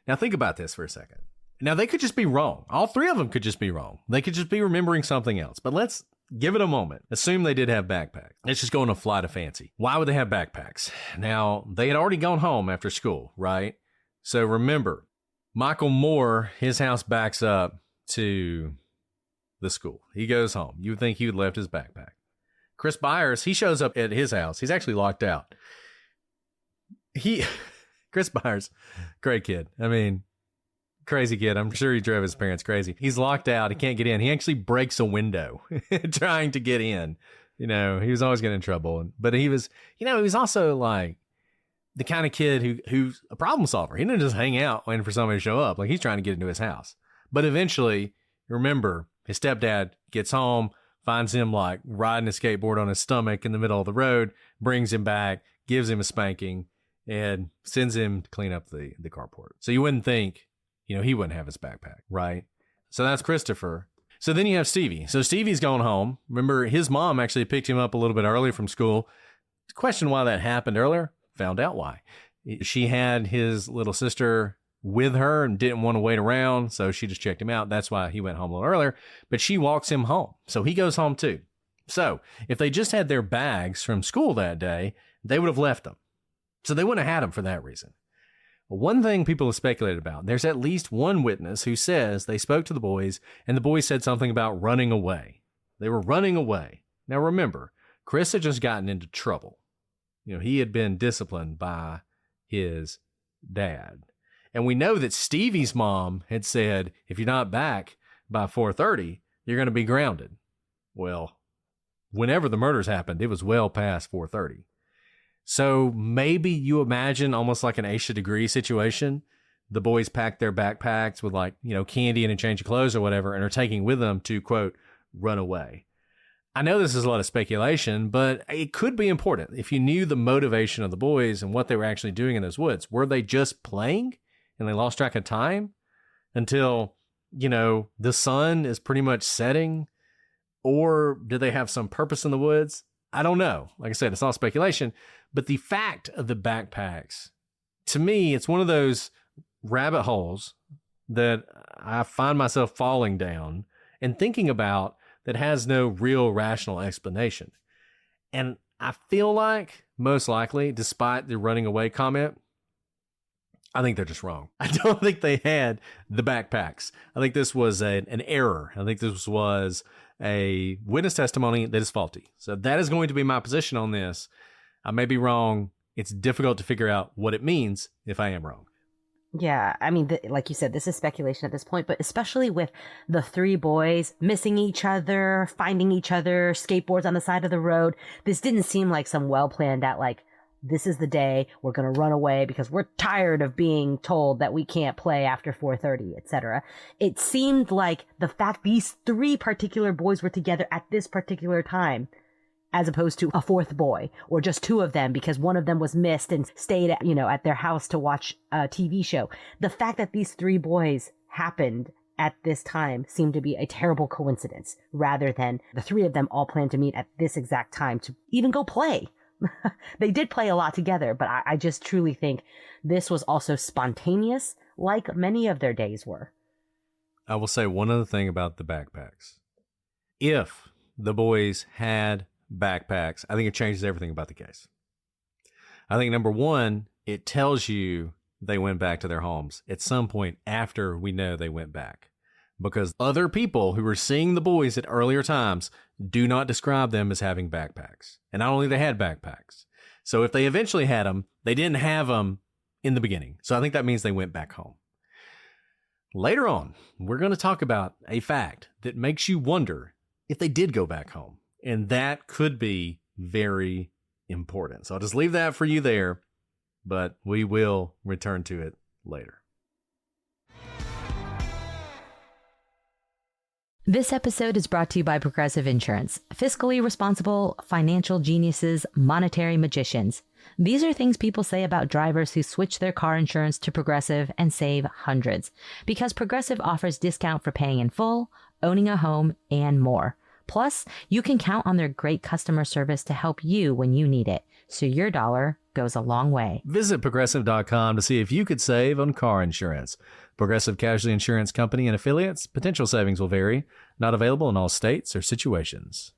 G: Now think about this for a second. Now they could just be wrong. All 3 of them could just be wrong. They could just be remembering something else. But let's give it a moment. Assume they did have backpacks. Let's just go on a flight of fancy. Why would they have backpacks? Now, they had already gone home after school, right? So remember, Michael Moore, his house backs up to the school. He goes home. You would think he would left his backpack. Chris Byers, he shows up at his house. He's actually locked out. Chris Byers, great kid. I mean, crazy kid. I'm sure he drove his parents crazy. He's locked out. He can't get in. He actually breaks a window trying to get in. You know, he was always getting in trouble. But he was, he was also like the kind of kid who's a problem solver. He didn't just hang out waiting for somebody to show up. Like, he's trying to get into his house. But eventually, remember, his stepdad gets home, finds him like riding a skateboard on his stomach in the middle of the road, brings him back, gives him a spanking, and sends him to clean up the carport. So you wouldn't think, he wouldn't have his backpack, right? So that's Christopher. So then you have Stevie. So Stevie's gone home. Remember, his mom actually picked him up a little bit early from school. Question why that happened earlier. Found out why. She had his little sister with her and didn't want to wait around, so she just checked him out. That's why he went home a little earlier, but she walks him home, so he goes home too. So if they just had their bags from school that day, they would have left them. So they wouldn't have had them for that reason. One thing people have speculated about, there's at least one witness who says they spoke to the boys, and the boys said something about running away. They were running away. Now remember, Chris had just gotten into trouble. He had been disciplined by his dad. And we know that Stevie's mom had said, if you're not back by 4:30, you're going to be grounded. Well, whenever the murders happened, it was well past 4:30. So maybe you imagine almost like an Aisha Degree situation. The boys pack their backpacks with candy and a change of clothes or whatever, and are taking with them to, quote, run away. I know this is a lot of speculation, but it could be important if you knew the motivation of the boys and what they were actually doing in those woods. Were they just playing? And they lost track of time until the sun is pretty much setting, or do they have some purpose in the woods? I don't know. Like I said, it's all speculation, but the fact of the backpacks, to me, it's one of those rabbit holes that I find myself falling down and thinking about that has no real rational explanation. And I feel like, most likely, despite the running away comment, I think they're just wrong. I don't think they had the backpacks. I think this was an error. I think this was a witness testimony that is faulty. So that is going to be my position on this. I may be wrong. It's difficult to figure out what it means if I am wrong.
H: Yeah, I mean, like you said, this is speculation at this point, but especially with the three boys missing each other, finding each other, skateboards on the side of the road, this didn't seem like some well-planned out, like, this is the day we're going to run away because we're tired of being told that we can't play after 4:30, etc. It seemed like the fact these three particular boys were together at this particular time, as opposed to a fourth boy or just two of them because one of them was missed and stayed at, at their house to watch a TV show. The fact that these three boys happened at this time seemed to be a terrible coincidence rather than the three of them all planned to meet at this exact time to even go play. They did play a lot together, but I just truly think this was also spontaneous, like many of their days were.
G: I will say one other thing about the backpacks. If the boys had backpacks, I think it changes everything about the case. I think, number one, it tells you they went back to their homes at some point after we know they went back. Because other people who were seeing the boys at earlier times do not describe them as having backpacks. And not only they had backpacks. So if they eventually had them, they didn't have them in the beginning. So I think that means they went back home. Later on, we're going to talk about a fact that makes you wonder if they did go back home. And that could be very important. So I'll just leave that for you there, but we will return to it later.
I: This episode is brought to you by Progressive Insurance. Fiscally responsible, financial geniuses, monetary magicians. These are things people say about drivers who switch their car insurance to Progressive and save hundreds. Because Progressive offers discount for paying in full, owning a home, and more. Plus, you can count on their great customer service to help you when you need it. So your dollar goes a long way.
G: Visit Progressive.com to see if you could save on car insurance. Progressive Casualty Insurance Company and affiliates. Potential savings will vary. Not available in all states or situations.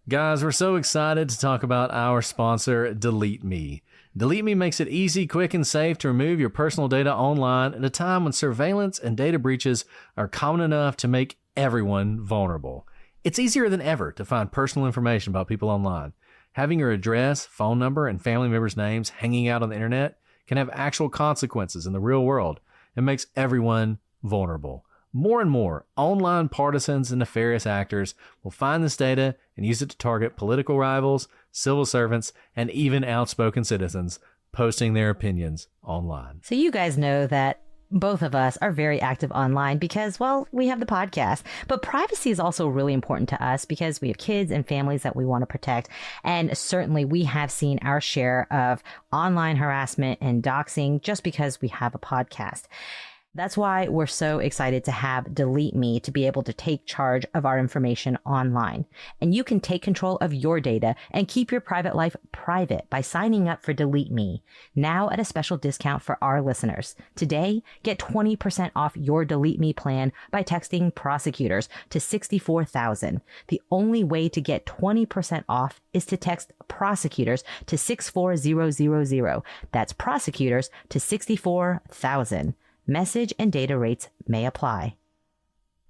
G: Guys, we're so excited to talk about our sponsor, Delete Me. Delete Me makes it easy, quick, and safe to remove your personal data online at a time when surveillance and data breaches are common enough to make everyone vulnerable. It's easier than ever to find personal information about people online. Having your address, phone number, and family members' names hanging out on the internet can have actual consequences in the real world and makes everyone vulnerable. More and more, online partisans and nefarious actors will find this data and use it to target political rivals, civil servants, and even outspoken citizens posting their opinions online.
I: So you guys know that both of us are very active online because, well, we have the podcast. But privacy is also really important to us because we have kids and families that we want to protect. And certainly we have seen our share of online harassment and doxing just because we have a podcast. That's why we're so excited to have Delete Me to be able to take charge of our information online. And you can take control of your data and keep your private life private by signing up for Delete Me, now at a special discount for our listeners. Today, get 20% off your Delete Me plan by texting Prosecutors to 64,000. The only way to get 20% off is to text Prosecutors to 64000. That's Prosecutors to 64,000. Message and data rates may apply.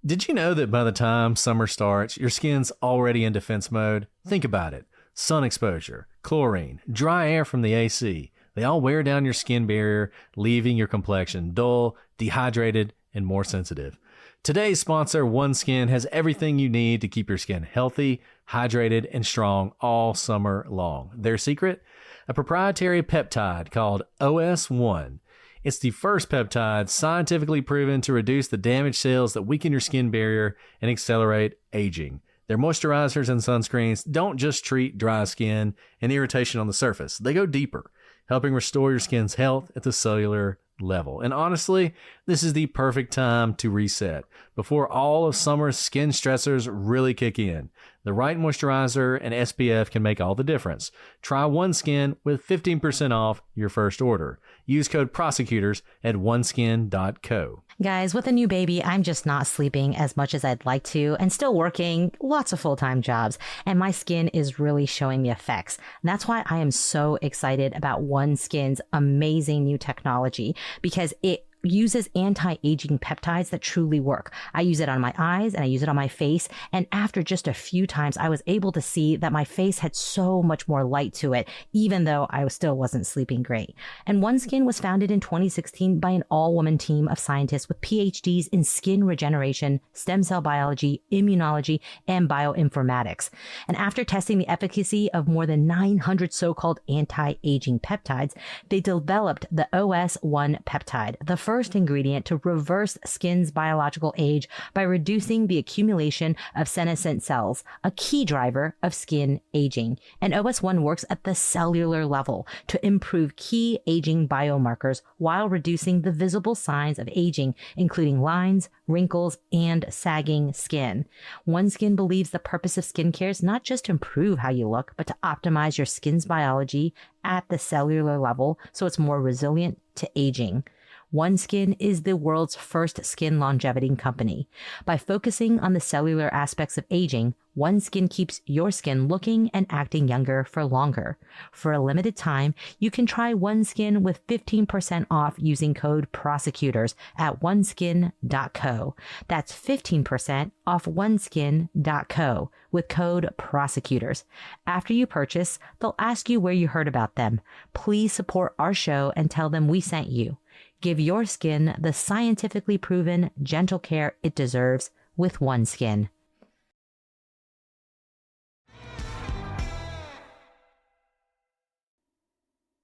G: Did you know that by the time summer starts, your skin's already in defense mode? Think about it. Sun exposure, chlorine, dry air from the AC, they all wear down your skin barrier, leaving your complexion dull, dehydrated, and more sensitive. Today's sponsor, OneSkin, has everything you need to keep your skin healthy, hydrated, and strong all summer long. Their secret? A proprietary peptide called OS1. It's the first peptide scientifically proven to reduce the damaged cells that weaken your skin barrier and accelerate aging. Their moisturizers and sunscreens don't just treat dry skin and irritation on the surface. They go deeper, helping restore your skin's health at the cellular level. And honestly, this is the perfect time to reset before all of summer's skin stressors really kick in. The right moisturizer and SPF can make all the difference. Try OneSkin with 15% off your first order. Use code Prosecutors at oneskin.co.
I: Guys, with a new baby, I'm just not sleeping as much as I'd like to and still working lots of full-time jobs. And my skin is really showing the effects. And that's why I am so excited about OneSkin's amazing new technology, because it uses anti-aging peptides that truly work. I use it on my eyes and I use it on my face. And after just a few times, I was able to see that my face had so much more light to it, even though I still wasn't sleeping great. And OneSkin was founded in 2016 by an all-woman team of scientists with PhDs in skin regeneration, stem cell biology, immunology, and bioinformatics. And after testing the efficacy of more than 900 so-called anti-aging peptides, they developed the OS1 peptide, the first ingredient to reverse skin's biological age by reducing the accumulation of senescent cells, a key driver of skin aging. And OS1 works at the cellular level to improve key aging biomarkers while reducing the visible signs of aging, including lines, wrinkles, and sagging skin. OneSkin believes the purpose of skincare is not just to improve how you look, but to optimize your skin's biology at the cellular level so it's more resilient to aging. OneSkin is the world's first skin longevity company. By focusing on the cellular aspects of aging, OneSkin keeps your skin looking and acting younger for longer. For a limited time, you can try OneSkin with 15% off using code Prosecutors at oneskin.co. That's 15% off oneskin.co with code Prosecutors. After you purchase, they'll ask you where you heard about them. Please support our show and tell them we sent you. Give your skin the scientifically proven, gentle care it deserves with OneSkin.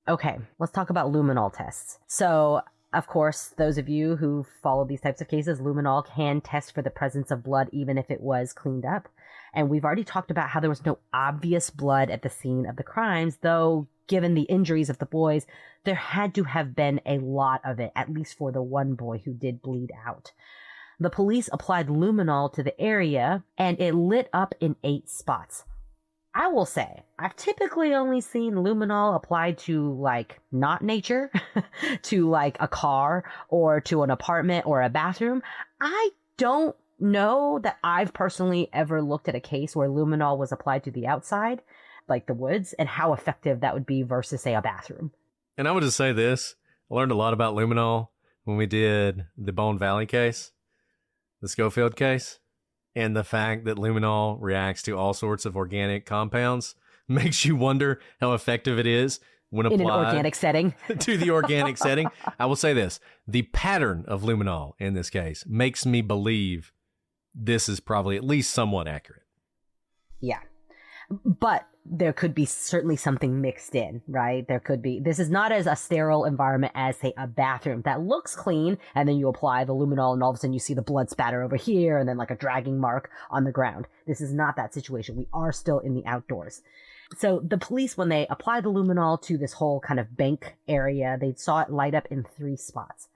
H: Okay, let's talk about luminol tests. So, of course, those of you who follow these types of cases, luminol can test for the presence of blood even if it was cleaned up. And we've already talked about how there was no obvious blood at the scene of the crimes, though given the injuries of the boys, there had to have been a lot of it, at least for the one boy who did bleed out. The police applied luminol to the area and it lit up in 8 spots. I will say, I've typically only seen luminol applied to, like, not nature, to, like, a car or to an apartment or a bathroom. I don't know that I've personally ever looked at a case where luminol was applied to the outside, like the woods, and how effective that would be versus, say, a bathroom.
G: And I would just say this. I learned a lot about luminol when we did the Bone Valley case, the Schofield case. And the fact that luminol reacts to all sorts of organic compounds makes you wonder how effective it is when applied
H: in an organic setting.
G: to the organic setting. I will say this. The pattern of luminol in this case makes me believe this is probably at least somewhat accurate.
H: Yeah. But there could be certainly something mixed in, right? There could be. This is not as a sterile environment as, say, a bathroom that looks clean, and then you apply the luminol, and all of a sudden you see the blood spatter over here, and then like a dragging mark on the ground. This is not that situation. We are still in the outdoors. So the police, when they applied the luminol to this whole kind of bank area, they saw it light up in 3 spots.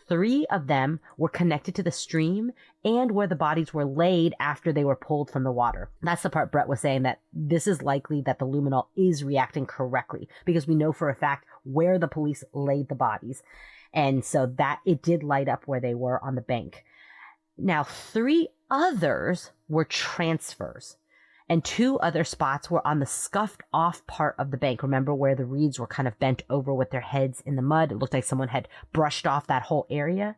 H: 3 of them were connected to the stream and where the bodies were laid after they were pulled from the water. That's the part Brett was saying, that this is likely that the luminol is reacting correctly because we know for a fact where the police laid the bodies. And so that it did light up where they were on the bank. Now, 3 others were transfers. And 2 other spots were on the scuffed off part of the bank. Remember where the reeds were kind of bent over with their heads in the mud? It looked like someone had brushed off that whole area.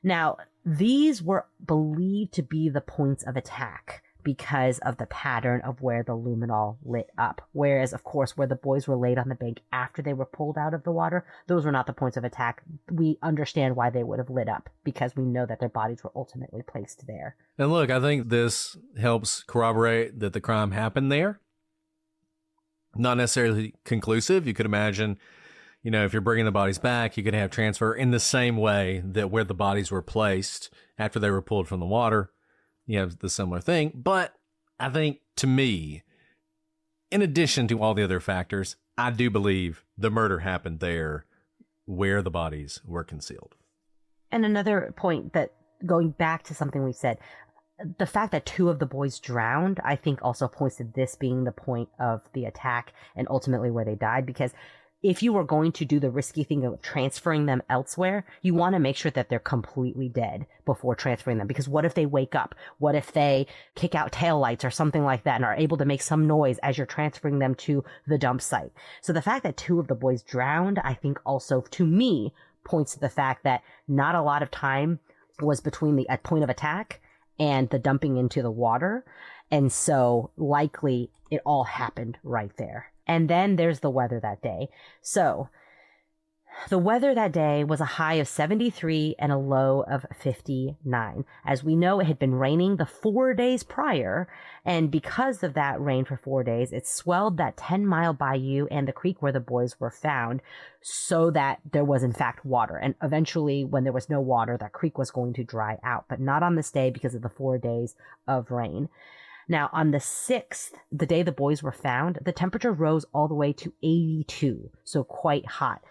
H: Now, these were believed to be the points of attack because of the pattern of where the luminol lit up. Whereas, of course, where the boys were laid on the bank after they were pulled out of the water, those were not the points of attack. We understand why they would have lit up because we know that their bodies were ultimately placed there.
G: And look, I think this helps corroborate that the crime happened there. Not necessarily conclusive. You could imagine, you know, if you're bringing the bodies back, you could have transfer in the same way that where the bodies were placed after they were pulled from the water. You have the similar thing. But I think, to me, in addition to all the other factors, I do believe the murder happened there where the bodies were concealed.
H: And another point that, going back to something we said, the fact that 2 of the boys drowned, I think also points to this being the point of the attack and ultimately where they died. Because if you were going to do the risky thing of transferring them elsewhere, you want to make sure that they're completely dead before transferring them. Because what if they wake up? What if they kick out taillights or something like that and are able to make some noise as you're transferring them to the dump site? So the fact that 2 of the boys drowned, I think also, to me, points to the fact that not a lot of time was between the point of attack and the dumping into the water. And so likely it all happened right there. And then there's the weather that day. So the weather that day was a high of 73 and a low of 59. As we know, it had been raining the 4 days prior. And because of that rain for 4 days, it swelled that 10-mile bayou and the creek where the boys were found so that there was, in fact, water. And eventually, when there was no water, that creek was going to dry out, but not on this day because of the 4 days of rain. Now, on the 6th, the day the boys were found, the temperature rose all the way to 82, so quite hot.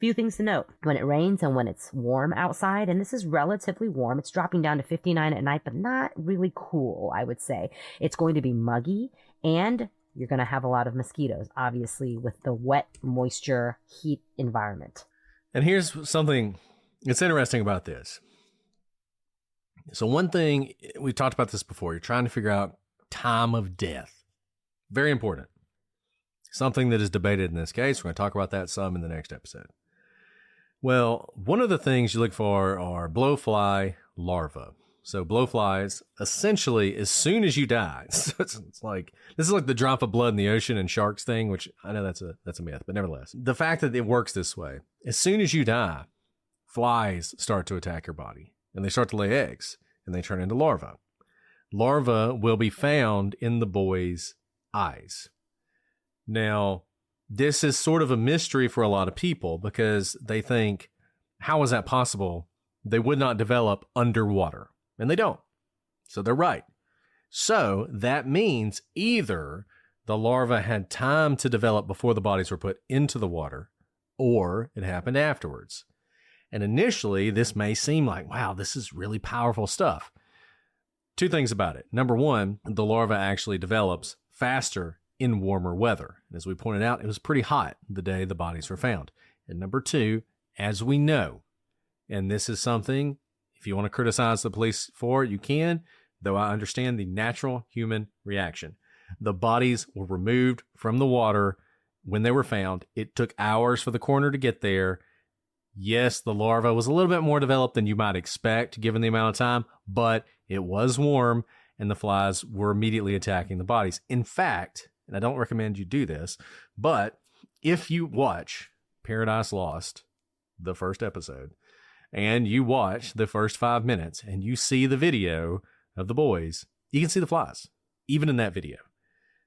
H: Few things to note. When it rains and when it's warm outside, and this is relatively warm, it's dropping down to 59 at night, but not really cool, I would say. It's going to be muggy, and you're going to have a lot of mosquitoes, obviously, with the wet, moisture, heat environment.
G: And here's something that's interesting about this. So one thing, we've talked about this before, you're trying to figure out time of death. Very important. Something that is debated in this case. We're going to talk about that some in the next episode. Well, one of the things you look for are blowfly larvae. So blowflies, essentially, as soon as you die, so it's like, this is like the drop of blood in the ocean and sharks thing, which I know that's a myth, but nevertheless, the fact that it works this way, as soon as you die, flies start to attack your body, and they start to lay eggs, and they turn into larvae. Larvae will be found in the boys' eyes. Now, this is sort of a mystery for a lot of people because they think, how is that possible? They would not develop underwater, and they don't. So they're right. So that means either the larva had time to develop before the bodies were put into the water, or it happened afterwards. And initially, this may seem like, wow, this is really powerful stuff. 2 things about it. Number 1, the larva actually develops faster in warmer weather. As we pointed out, it was pretty hot the day the bodies were found. And number 2, as we know, and this is something, if you want to criticize the police for it, you can, though I understand the natural human reaction. The bodies were removed from the water when they were found. It took hours for the coroner to get there. Yes, the larva was a little bit more developed than you might expect given the amount of time, but it was warm and the flies were immediately attacking the bodies. In fact, and I don't recommend you do this, but if you watch Paradise Lost, the first episode, and you watch the first 5 minutes and you see the video of the boys, you can see the flies, even in that video.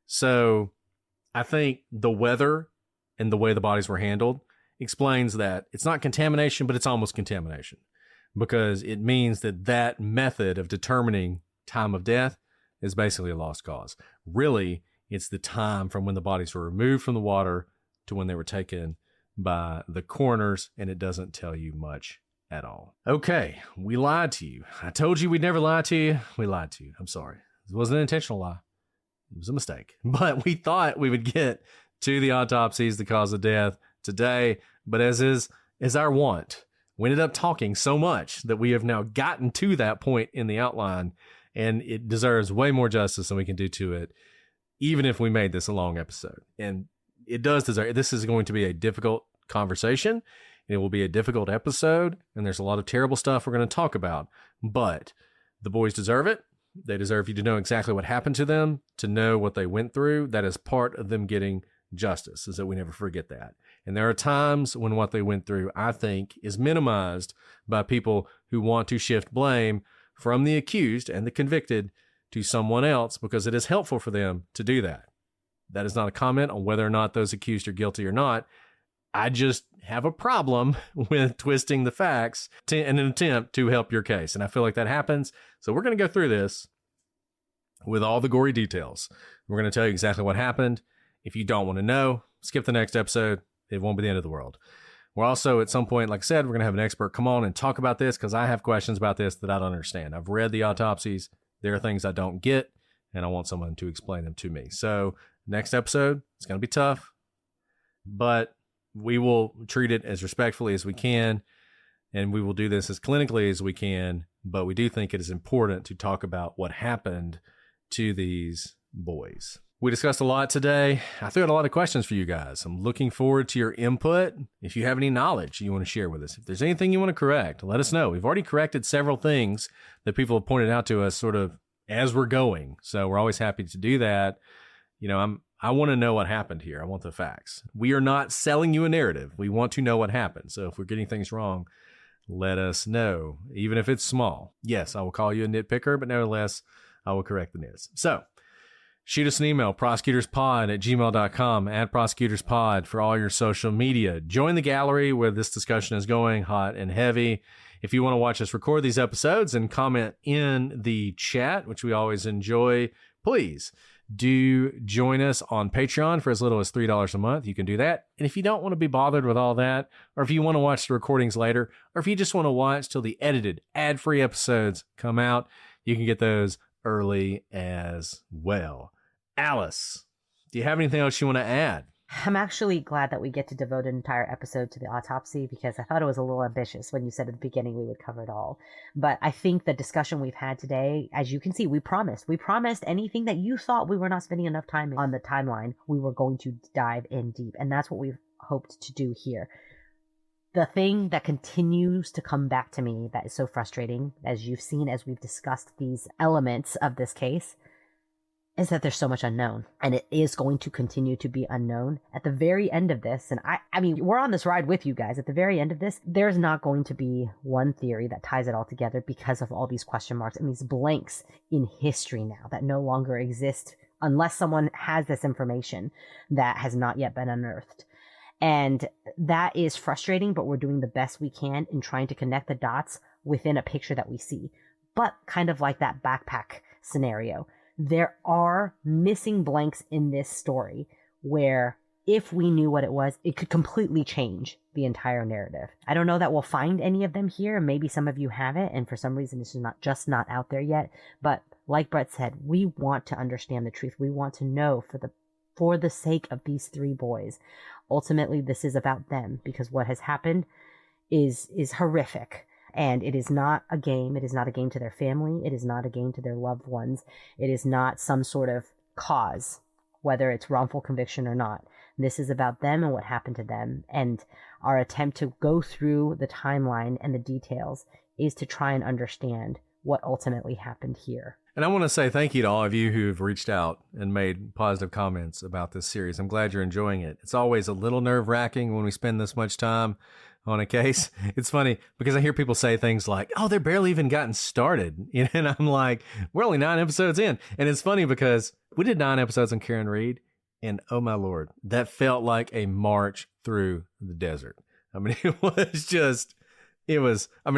G: So I think the weather and the way the bodies were handled explains that it's not contamination, but it's almost contamination, because it means that that method of determining time of death is basically a lost cause. Really, it's the time from when the bodies were removed from the water to when they were taken by the coroners, and it doesn't tell you much at all. Okay, we lied to you. I told you we'd never lie to you. We lied to you. I'm sorry. It wasn't an intentional lie. It was a mistake. But we thought we would get to the autopsies, the cause of death today, but as our want, we ended up talking so much that we have now gotten to that point in the outline, and it deserves way more justice than we can do to it, even if we made this a long episode. And it does deserve, this is going to be a difficult conversation. It will be a difficult episode, and there's a lot of terrible stuff we're going to talk about, but the boys deserve it. They deserve you to know exactly what happened to them, to know what they went through. That is part of them getting justice, is that we never forget that. And there are times when what they went through, I think, is minimized by people who want to shift blame from the accused and the convicted to someone else because it is helpful for them to do that. That is not a comment on whether or not those accused are guilty or not. I just have a problem with twisting the facts in an attempt to help your case. And I feel like that happens. So we're going to go through this with all the gory details. We're going to tell you exactly what happened. If you don't want to know, skip the next episode. It won't be the end of the world. We're also, at some point, like I said, we're going to have an expert come on and talk about this because I have questions about this that I don't understand. I've read the autopsies. There are things I don't get, and I want someone to explain them to me. So next episode, it's going to be tough, but we will treat it as respectfully as we can, and we will do this as clinically as we can, but we do think it is important to talk about what happened to these boys. We discussed a lot today. I threw out a lot of questions for you guys. I'm looking forward to your input. If you have any knowledge you want to share with us, if there's anything you want to correct, let us know. We've already corrected several things that people have pointed out to us sort of as we're going. So we're always happy to do that. You know, I want to know what happened here. I want the facts. We are not selling you a narrative. We want to know what happened. So if we're getting things wrong, let us know, even if it's small. Yes, I will call you a nitpicker, but nevertheless, I will correct the nits. So shoot us an email, prosecutorspod@gmail.com, @prosecutorspod for all your social media. Join the gallery where this discussion is going hot and heavy. If you want to watch us record these episodes and comment in the chat, which we always enjoy, please do join us on Patreon for as little as $3 a month. You can do that. And if you don't want to be bothered with all that, or if you want to watch the recordings later, or if you just want to watch till the edited ad-free episodes come out, you can get those early as well. Alice, do you have anything else you want to add?
H: I'm actually glad that we get to devote an entire episode to the autopsy because I thought it was a little ambitious when you said at the beginning we would cover it all. But I think the discussion we've had today, as you can see, we promised anything that you thought we were not spending enough time on the timeline, we were going to dive in deep. And that's what we've hoped to do here. The thing that continues to come back to me that is so frustrating, as you've seen as we've discussed these elements of this case, is that there's so much unknown, and it is going to continue to be unknown at the very end of this. And I mean, we're on this ride with you guys. At the very end of this, there's not going to be one theory that ties it all together because of all these question marks and these blanks in history now that no longer exist unless someone has this information that has not yet been unearthed. And that is frustrating, but we're doing the best we can in trying to connect the dots within a picture that we see. But kind of like that backpack scenario, there are missing blanks in this story where if we knew what it was, it could completely change the entire narrative. I don't know that we'll find any of them here. Maybe some of you have it, and for some reason it's not out there yet. But like Brett said, we want to understand the truth. We want to know for the sake of these three boys. Ultimately, this is about them because what has happened is horrific. And it is not a game. It is not a game to their family. It is not a game to their loved ones. It is not some sort of cause, whether it's wrongful conviction or not. This is about them and what happened to them. And our attempt to go through the timeline and the details is to try and understand what ultimately happened here.
G: And I want to say thank you to all of you who have reached out and made positive comments about this series. I'm glad you're enjoying it. It's always a little nerve-wracking when we spend this much time on a case. It's funny because I hear people say things like, oh, they're barely even gotten started. And I'm like, we're only 9 episodes in. And it's funny because we did 9 episodes on Karen Reed, and oh my Lord, that felt like a march through the desert. I mean, I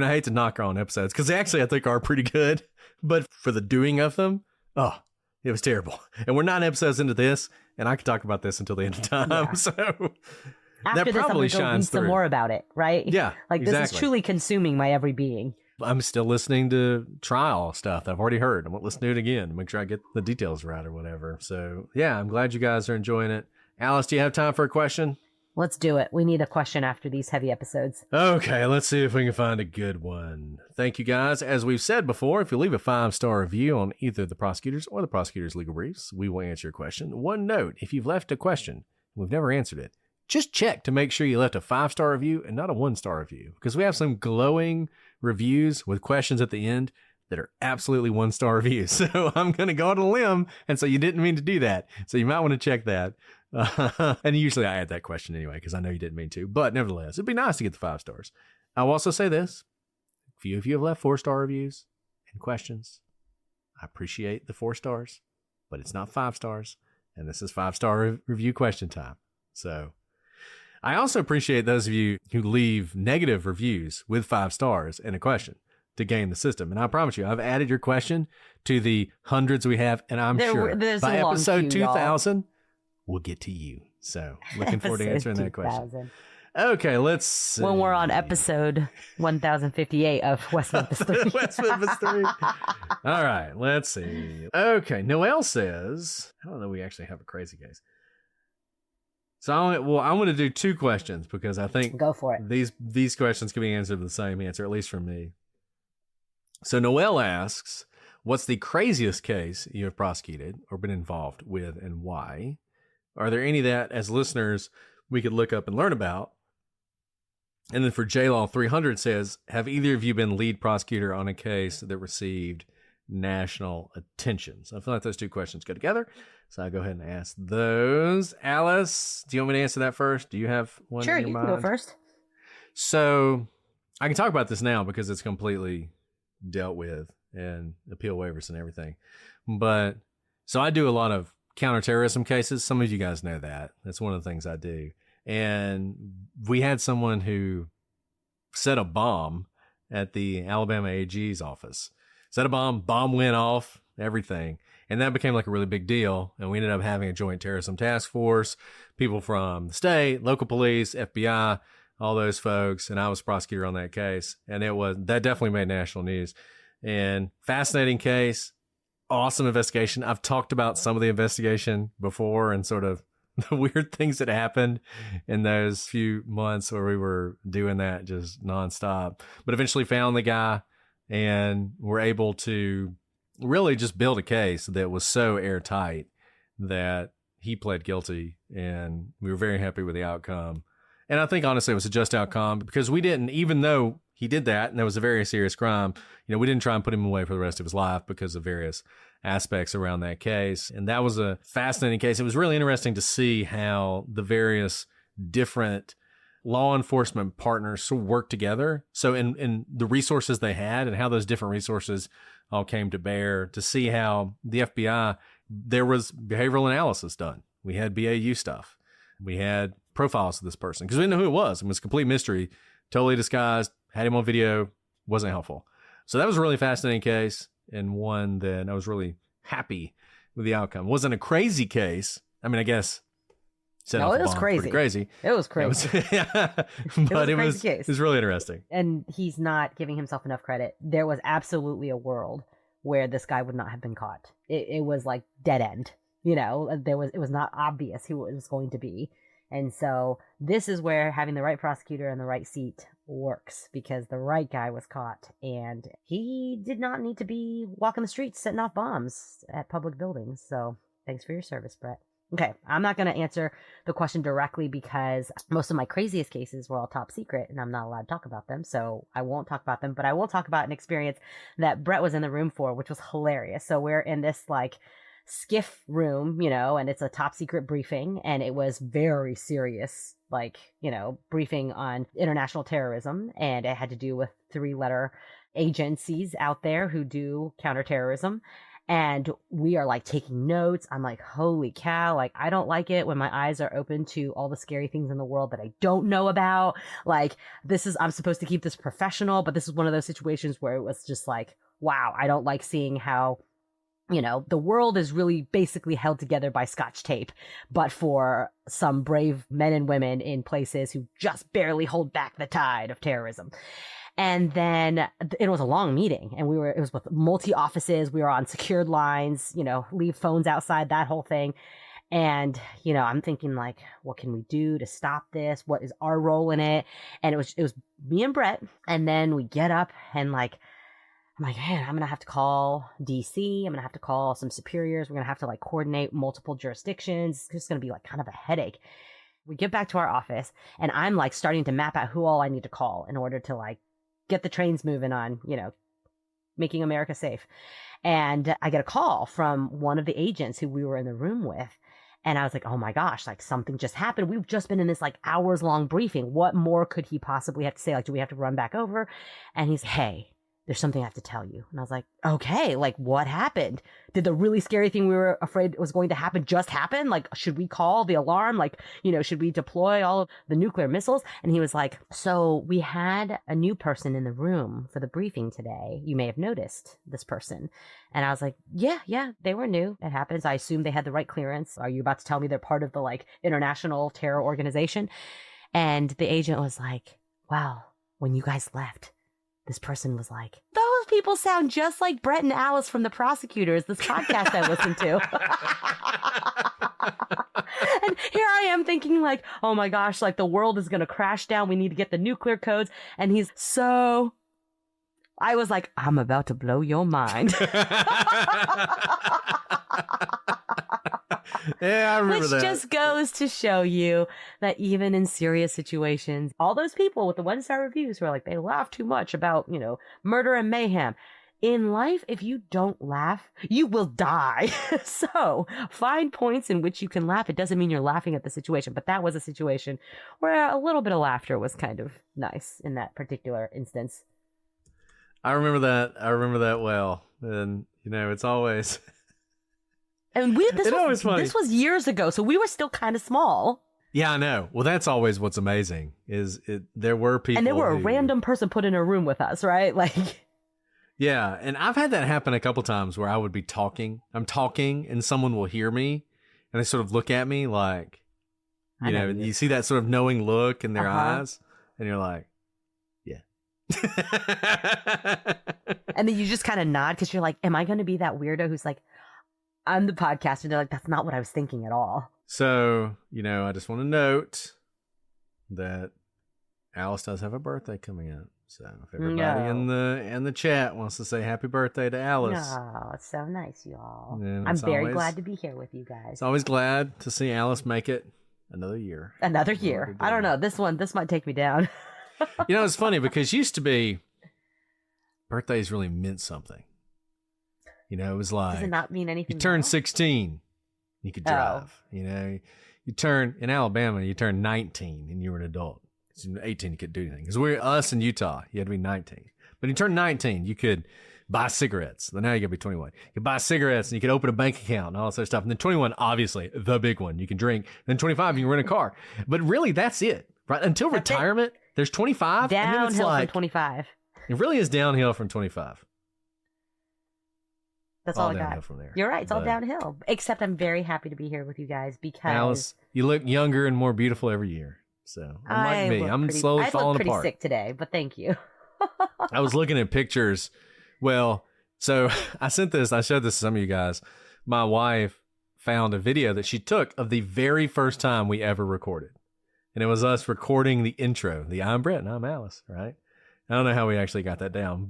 G: hate to knock our own episodes because they actually, I think, are pretty good. But for the doing of them, it was terrible. And we're 9 episodes into this, and I could talk about this until the end of time. Yeah. So
H: after
G: that
H: this,
G: probably
H: I'm going to read some more about it, right?
G: Yeah,
H: like
G: exactly.
H: This is truly consuming my every being.
G: I'm still listening to trial stuff that I've already heard. I'm going to listen to it again to make sure I get the details right or whatever. So yeah, I'm glad you guys are enjoying it. Alice, do you have time for a question?
H: Let's do it. We need a question after these heavy episodes.
G: Okay, let's see if we can find a good one. Thank you guys. As we've said before, if you leave a 5-star review on either the Prosecutors or the Prosecutors Legal Briefs, we will answer your question. One note, if you've left a question and we've never answered it, just check to make sure you left a 5-star review and not a 1-star review, because we have some glowing reviews with questions at the end that are absolutely 1-star reviews. So I'm going to go on a limb and say you didn't mean to do that. So you might want to check that. And usually I add that question anyway, because I know you didn't mean to. But nevertheless, it'd be nice to get the 5 stars. I'll also say this. A few of you have left 4-star reviews and questions. I appreciate the 4 stars, but it's not 5 stars. And this is 5-star review question time. So I also appreciate those of you who leave negative reviews with 5 stars and a question to game the system. And I promise you, I've added your question to the hundreds we have, and I'm sure by episode 2000, we'll get to you. So looking forward to answering that question. Okay, let's see.
H: When we're on episode 1058 of West Memphis 3.
G: West Memphis 3. All right, let's see. Okay, Noelle says, I don't know, we actually have a crazy case. So I'm going to do 2 questions because I think
H: go for it.
G: These questions can be answered with the same answer, at least from me. So Noelle asks, what's the craziest case you have prosecuted or been involved with and why? Are there any that, as listeners, we could look up and learn about? And then for JLaw 300 says, have either of you been lead prosecutor on a case that received national attention? So I feel like those 2 questions go together. So I'll go ahead and ask those. Alice, do you want me to answer that first? Do you have one
H: Sure,
G: in your
H: you
G: mind?
H: can go first.
G: So I can talk about this now because it's completely dealt with and appeal waivers and everything. But so I do a lot of counterterrorism cases. Some of you guys know that. That's one of the things I do. And we had someone who set a bomb at the Alabama AG's office. Set a bomb went off, everything. And that became like a really big deal. And we ended up having a joint terrorism task force, people from the state, local police, FBI, all those folks. And I was prosecutor on that case. And that definitely made national news. And fascinating case, awesome investigation. I've talked about some of the investigation before and sort of the weird things that happened in those few months where we were doing that just nonstop, but eventually found the guy and were able to really just build a case that was so airtight that he pled guilty, and we were very happy with the outcome. And I think honestly it was a just outcome because we didn't, even though he did that and that was a very serious crime, we didn't try and put him away for the rest of his life because of various aspects around that case. And that was a fascinating case. It was really interesting to see how the various different law enforcement partners sort of worked together. So in the resources they had and how those different resources all came to bear, to see how the FBI, there was behavioral analysis done. We had BAU stuff. We had profiles of this person because we didn't know who it was. It was a complete mystery, totally disguised, had him on video, wasn't helpful. So that was a really fascinating case and one that I was really happy with the outcome. It wasn't a crazy case. I mean, I guess
H: No, it was crazy.
G: Crazy.
H: It was crazy.
G: But it was really interesting.
H: And he's not giving himself enough credit. There was absolutely a world where this guy would not have been caught. It was like dead end. It was not obvious who it was going to be. And so this is where having the right prosecutor in the right seat works, because the right guy was caught and he did not need to be walking the streets setting off bombs at public buildings. So thanks for your service, Brett. Okay, I'm not going to answer the question directly because most of my craziest cases were all top secret and I'm not allowed to talk about them. So I won't talk about them, but I will talk about an experience that Brett was in the room for, which was hilarious. So we're in this skiff room, and it's a top secret briefing, and it was very serious, briefing on international terrorism, and it had to do with 3-letter agencies out there who do counterterrorism. And we are taking notes. I'm like, holy cow. I don't like it when my eyes are open to all the scary things in the world that I don't know about. I'm supposed to keep this professional, but this is one of those situations where it was just wow, I don't like seeing how the world is really basically held together by Scotch tape, but for some brave men and women in places who just barely hold back the tide of terrorism. And then it was a long meeting, and it was with multi offices. We were on secured lines, leave phones outside, that whole thing. And, I'm thinking what can we do to stop this? What is our role in it? And it was me and Brett. And then we get up and I'm like, man, I'm going to have to call DC. I'm going to have to call some superiors. We're going to have to coordinate multiple jurisdictions. It's just going to be kind of a headache. We get back to our office and I'm starting to map out who all I need to call in order to get the trains moving on, making America safe. And I get a call from one of the agents who we were in the room with. And I was like, oh my gosh, something just happened. We've just been in this hours long briefing. What more could he possibly have to say? Do we have to run back over? And he's, hey, there's something I have to tell you. And I was like, okay, what happened? Did the really scary thing we were afraid was going to happen just happen? Should we call the alarm? Should we deploy all of the nuclear missiles? And he was like, so we had a new person in the room for the briefing today. You may have noticed this person. And I was like, yeah, they were new. It happens. I assume they had the right clearance. Are you about to tell me they're part of the international terror organization? And the agent was like, wow, when you guys left, this person was like, those people sound just like Brett and Alice from The Prosecutors, this podcast I listened to. And here I am thinking like, oh my gosh, like the world is going to crash down. We need to get the nuclear codes. And he's so... I was like, I'm about to blow your mind.
G: Yeah, I remember that.
H: Which just goes to show you that even in serious situations, all those people with the 1-star reviews who are like, they laugh too much about, murder and mayhem. In life, if you don't laugh, you will die. So find points in which you can laugh. It doesn't mean you're laughing at the situation, but that was a situation where a little bit of laughter was kind of nice in that particular instance.
G: I remember that well. And, it's always...
H: And this was years ago, so we were still kind of small.
G: Yeah, I know. Well, that's always what's amazing there were people.
H: And there were a random person put in a room with us, right? Like...
G: Yeah, and I've had that happen a couple times where I would be talking. I'm talking, and someone will hear me, and they sort of look at me like, you see that sort of knowing look in their eyes, and you're like, yeah.
H: And then you just kind of nod because you're like, am I going to be that weirdo who's like, I'm the podcaster? And they're like, that's not what I was thinking at all.
G: So, I just want to note that Alice does have a birthday coming up. So if everybody in the chat wants to say happy birthday to Alice.
H: Oh, it's so nice, y'all. I'm very glad to be here with you guys.
G: It's always glad to see Alice make it another year.
H: Another year. I don't know. This might take me down.
G: It's funny because used to be birthdays really meant something. It was like,
H: does it not mean anything?
G: You turn 16, you could drive. You turn in Alabama, you turn 19 and you were an adult. 18, you couldn't do anything. Because us in Utah, you had to be 19. But you turned 19, you could buy cigarettes. Then now you got to be 21. You could buy cigarettes and you could open a bank account and all that sort of stuff. And then 21, obviously, the big one. You can drink. Then 25, you can rent a car. But really, that's it. Right? Until retirement, there's 25.
H: Downhill
G: and then it's
H: from 25.
G: It really is downhill from 25.
H: That's all I got. From there. You're right. It's all downhill. Except I'm very happy to be here with you guys because...
G: Alice, you look younger and more beautiful every year. So, unlike me, I'm slowly falling apart.
H: I look pretty sick today, but thank you.
G: I was looking at pictures. Well, so I showed this to some of you guys. My wife found a video that she took of the very first time we ever recorded. And it was us recording the intro, the I'm Brett and I'm Alice, right? I don't know how we actually got that down,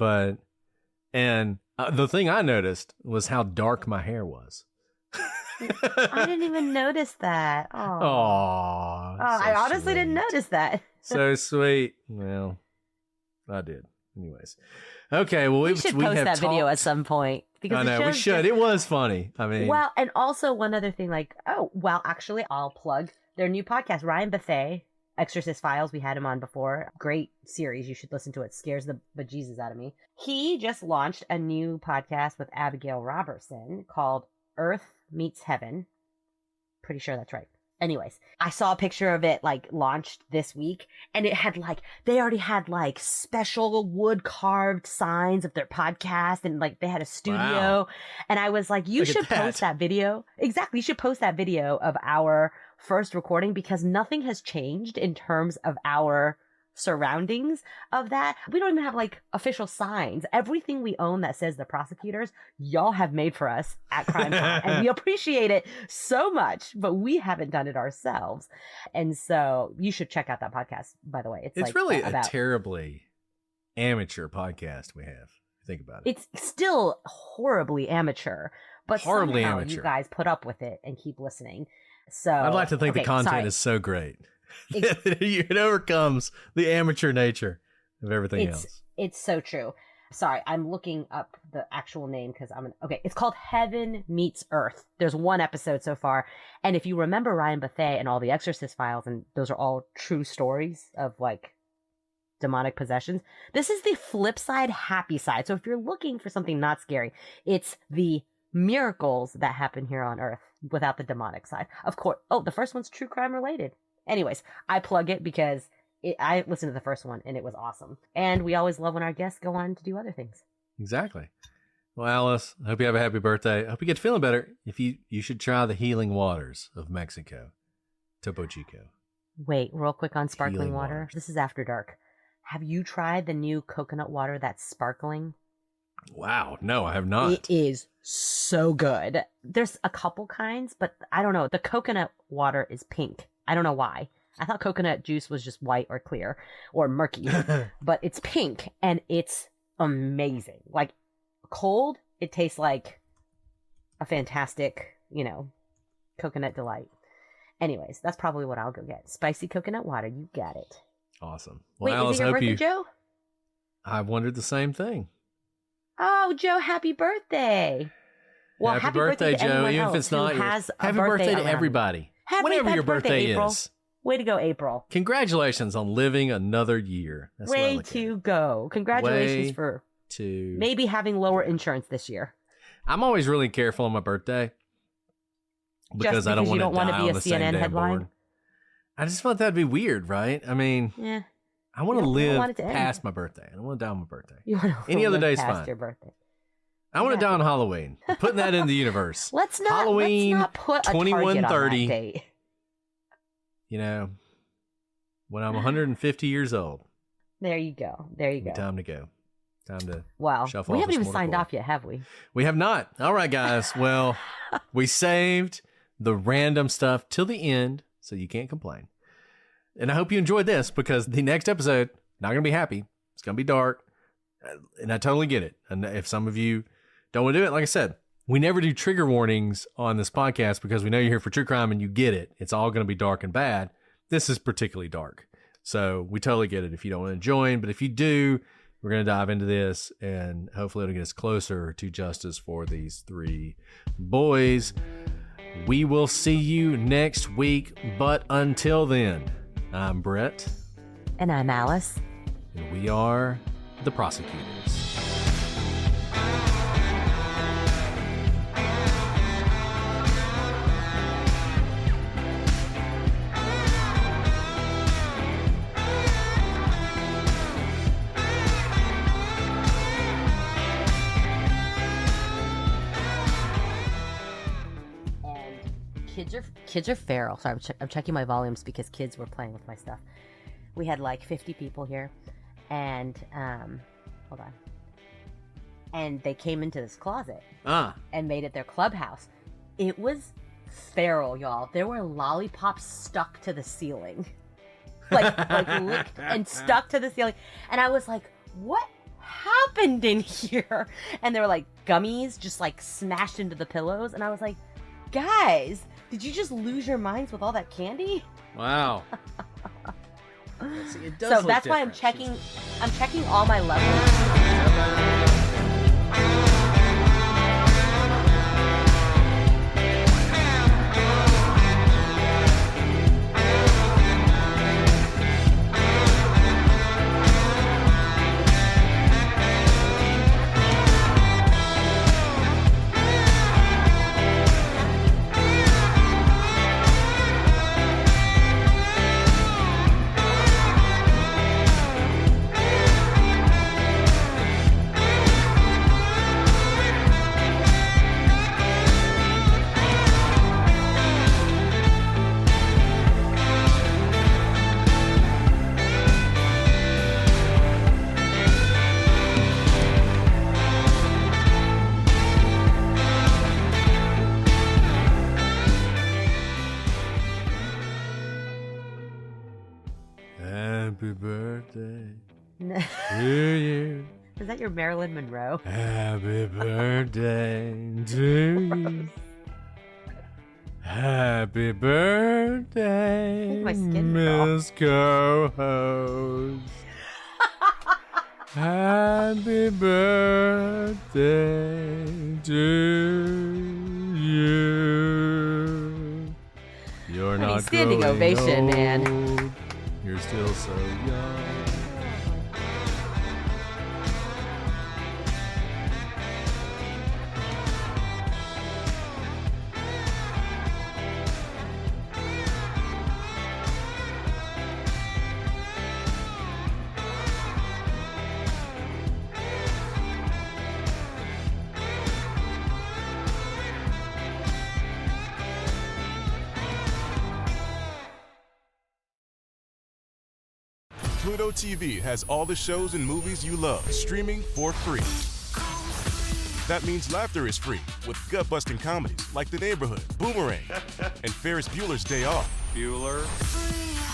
G: and the thing I noticed was how dark my hair was.
H: I didn't even notice that. Oh, I honestly didn't notice that.
G: So sweet. Well, I did. Anyways. Okay, well,
H: we should post that video at some point.
G: Because I know, we should. It was funny. I mean.
H: Well, and also one other thing, actually, I'll plug their new podcast, Ryan Buffet, Exorcist Files. We had him on before. Great series. You should listen to it. Scares the bejesus out of me. He just launched a new podcast with Abigail Robertson called Earth Meets Heaven. Pretty sure that's right. Anyways, I saw a picture of it launched this week, and it had they already had special wood carved signs of their podcast, and they had a studio. Wow. And I was like, you should post that video. Exactly. You should post that video of our first recording because nothing has changed in terms of our surroundings of that. We don't even have official signs. Everything we own that says The Prosecutors, y'all have made for us at CrimeCon, and we appreciate it so much, but we haven't done it ourselves. And so you should check out that podcast, by the way.
G: It's really a terribly amateur podcast we have. Think about it.
H: It's still horribly amateur, but horribly amateur. You guys put up with it and keep listening. So
G: I'd like to think the content is so great. It overcomes the amateur nature of everything else.
H: It's so true. Sorry, I'm looking up the actual name because it's called Heaven Meets Earth. There's one episode so far. And if you remember Ryan Buffet and all the Exorcist Files, and those are all true stories of demonic possessions, this is the flip side, happy side. So if you're looking for something not scary, it's the miracles that happen here on Earth without the demonic side. Of course. Oh, the first one's true crime related. Anyways, I plug it because I listened to the first one and it was awesome. And we always love when our guests go on to do other things.
G: Exactly. Well, Alice, I hope you have a happy birthday. I hope you get feeling better. If you should try the healing waters of Mexico, Topo Chico.
H: Wait, real quick on sparkling
G: Healing
H: water.
G: waters.
H: This is after dark. Have you tried the new coconut water that's sparkling?
G: Wow. No, I have not.
H: It is so good. There's a couple kinds, but I don't know. The coconut water is pink. I don't know why. I thought coconut juice was just white or clear or murky, but it's pink and it's amazing. Like cold, it tastes like a fantastic, coconut delight. Anyways, that's probably what I'll go get. Spicy coconut water. You got it.
G: Awesome.
H: Wait,
G: Well,
H: is it your birthday, Joe?
G: I wondered the same thing.
H: Oh, Joe, happy birthday. Well, happy birthday, to
G: Joe.
H: anyone
G: Even
H: else
G: if it's not
H: who
G: yours.
H: has a
G: Happy birthday to
H: around.
G: everybody.
H: Whenever
G: your birthday
H: April.
G: is.
H: Way to go, April.
G: Congratulations on living another year. That's what I
H: Way
G: look at.
H: to go. Congratulations
G: Way
H: for
G: to
H: maybe having lower insurance this year.
G: I'm always really careful on my birthday because I don't
H: you
G: want
H: don't
G: to
H: want
G: die
H: to be
G: on
H: a
G: the same
H: CNN
G: day I'm
H: headline?
G: born. I just felt that'd be weird, right? I mean,
H: Yeah.
G: I want to
H: You don't want
G: live
H: it to end.
G: past my birthday. I don't want to die on my birthday.
H: You want to
G: Any other
H: live
G: day's
H: past
G: fine.
H: your birthday.
G: I want to die
H: Exactly.
G: on Halloween. I'm putting that in the universe.
H: Let's not
G: Halloween
H: put a target on
G: 2130.
H: that date.
G: When I'm 150 years old.
H: There you go. There you go.
G: Time to go. Time to
H: Wow.
G: shuffle
H: We
G: off
H: haven't
G: this
H: even
G: mortal
H: signed
G: coil.
H: off yet, have we?
G: We have not. All right, guys. Well, we saved the random stuff till the end, so you can't complain. And I hope you enjoyed this because the next episode, not going to be happy. It's going to be dark. And I totally get it. And if some of you don't want to do it, like I said, we never do trigger warnings on this podcast because we know you're here for true crime and you get it. It's all going to be dark and bad. This is particularly dark. So we totally get it if you don't want to join. But if you do, we're going to dive into this and hopefully it'll get us closer to justice for these three boys. We will see you next week. But until then, I'm Brett.
H: And I'm Alice.
G: And we are the Prosecutors.
H: Kids are feral. Sorry, I'm checking my volumes because kids were playing with my stuff. We had like 50 people here, and hold on. And they came into this closet and made it their clubhouse. It was feral, y'all. There were lollipops stuck to the ceiling, like licked and stuck to the ceiling. And I was like, "What happened in here?" And there were like gummies just like smashed into the pillows. And I was like, "Guys, did you just lose your minds with all that candy?"
G: Wow. See, it does
H: So
G: look
H: that's why I'm
G: different.
H: checking all my levels.
G: Happy birthday to you.
H: Is that your Marilyn Monroe?
G: Happy birthday to you. Happy birthday,
H: My skin crawl.
G: Miss Co-host. Happy birthday to you. You're not
H: standing
G: growing
H: ovation, man.
G: old. You're still so young.
J: Pluto TV has all the shows and movies you love streaming for free. That means laughter is free with gut-busting comedies like The Neighborhood, Boomerang, and Ferris Bueller's Day Off.
K: Bueller.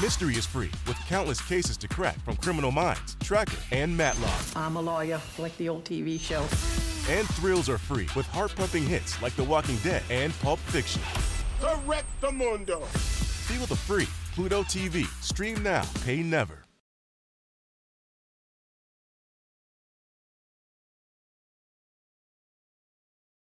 J: Mystery is free with countless cases to crack from Criminal Minds, Tracker, and Matlock.
L: I'm a lawyer, like the old TV show.
J: And thrills are free with heart-pumping hits like The Walking Dead and Pulp Fiction.
M: Correctamundo.
J: Feel the free Pluto TV. Stream now, pay never.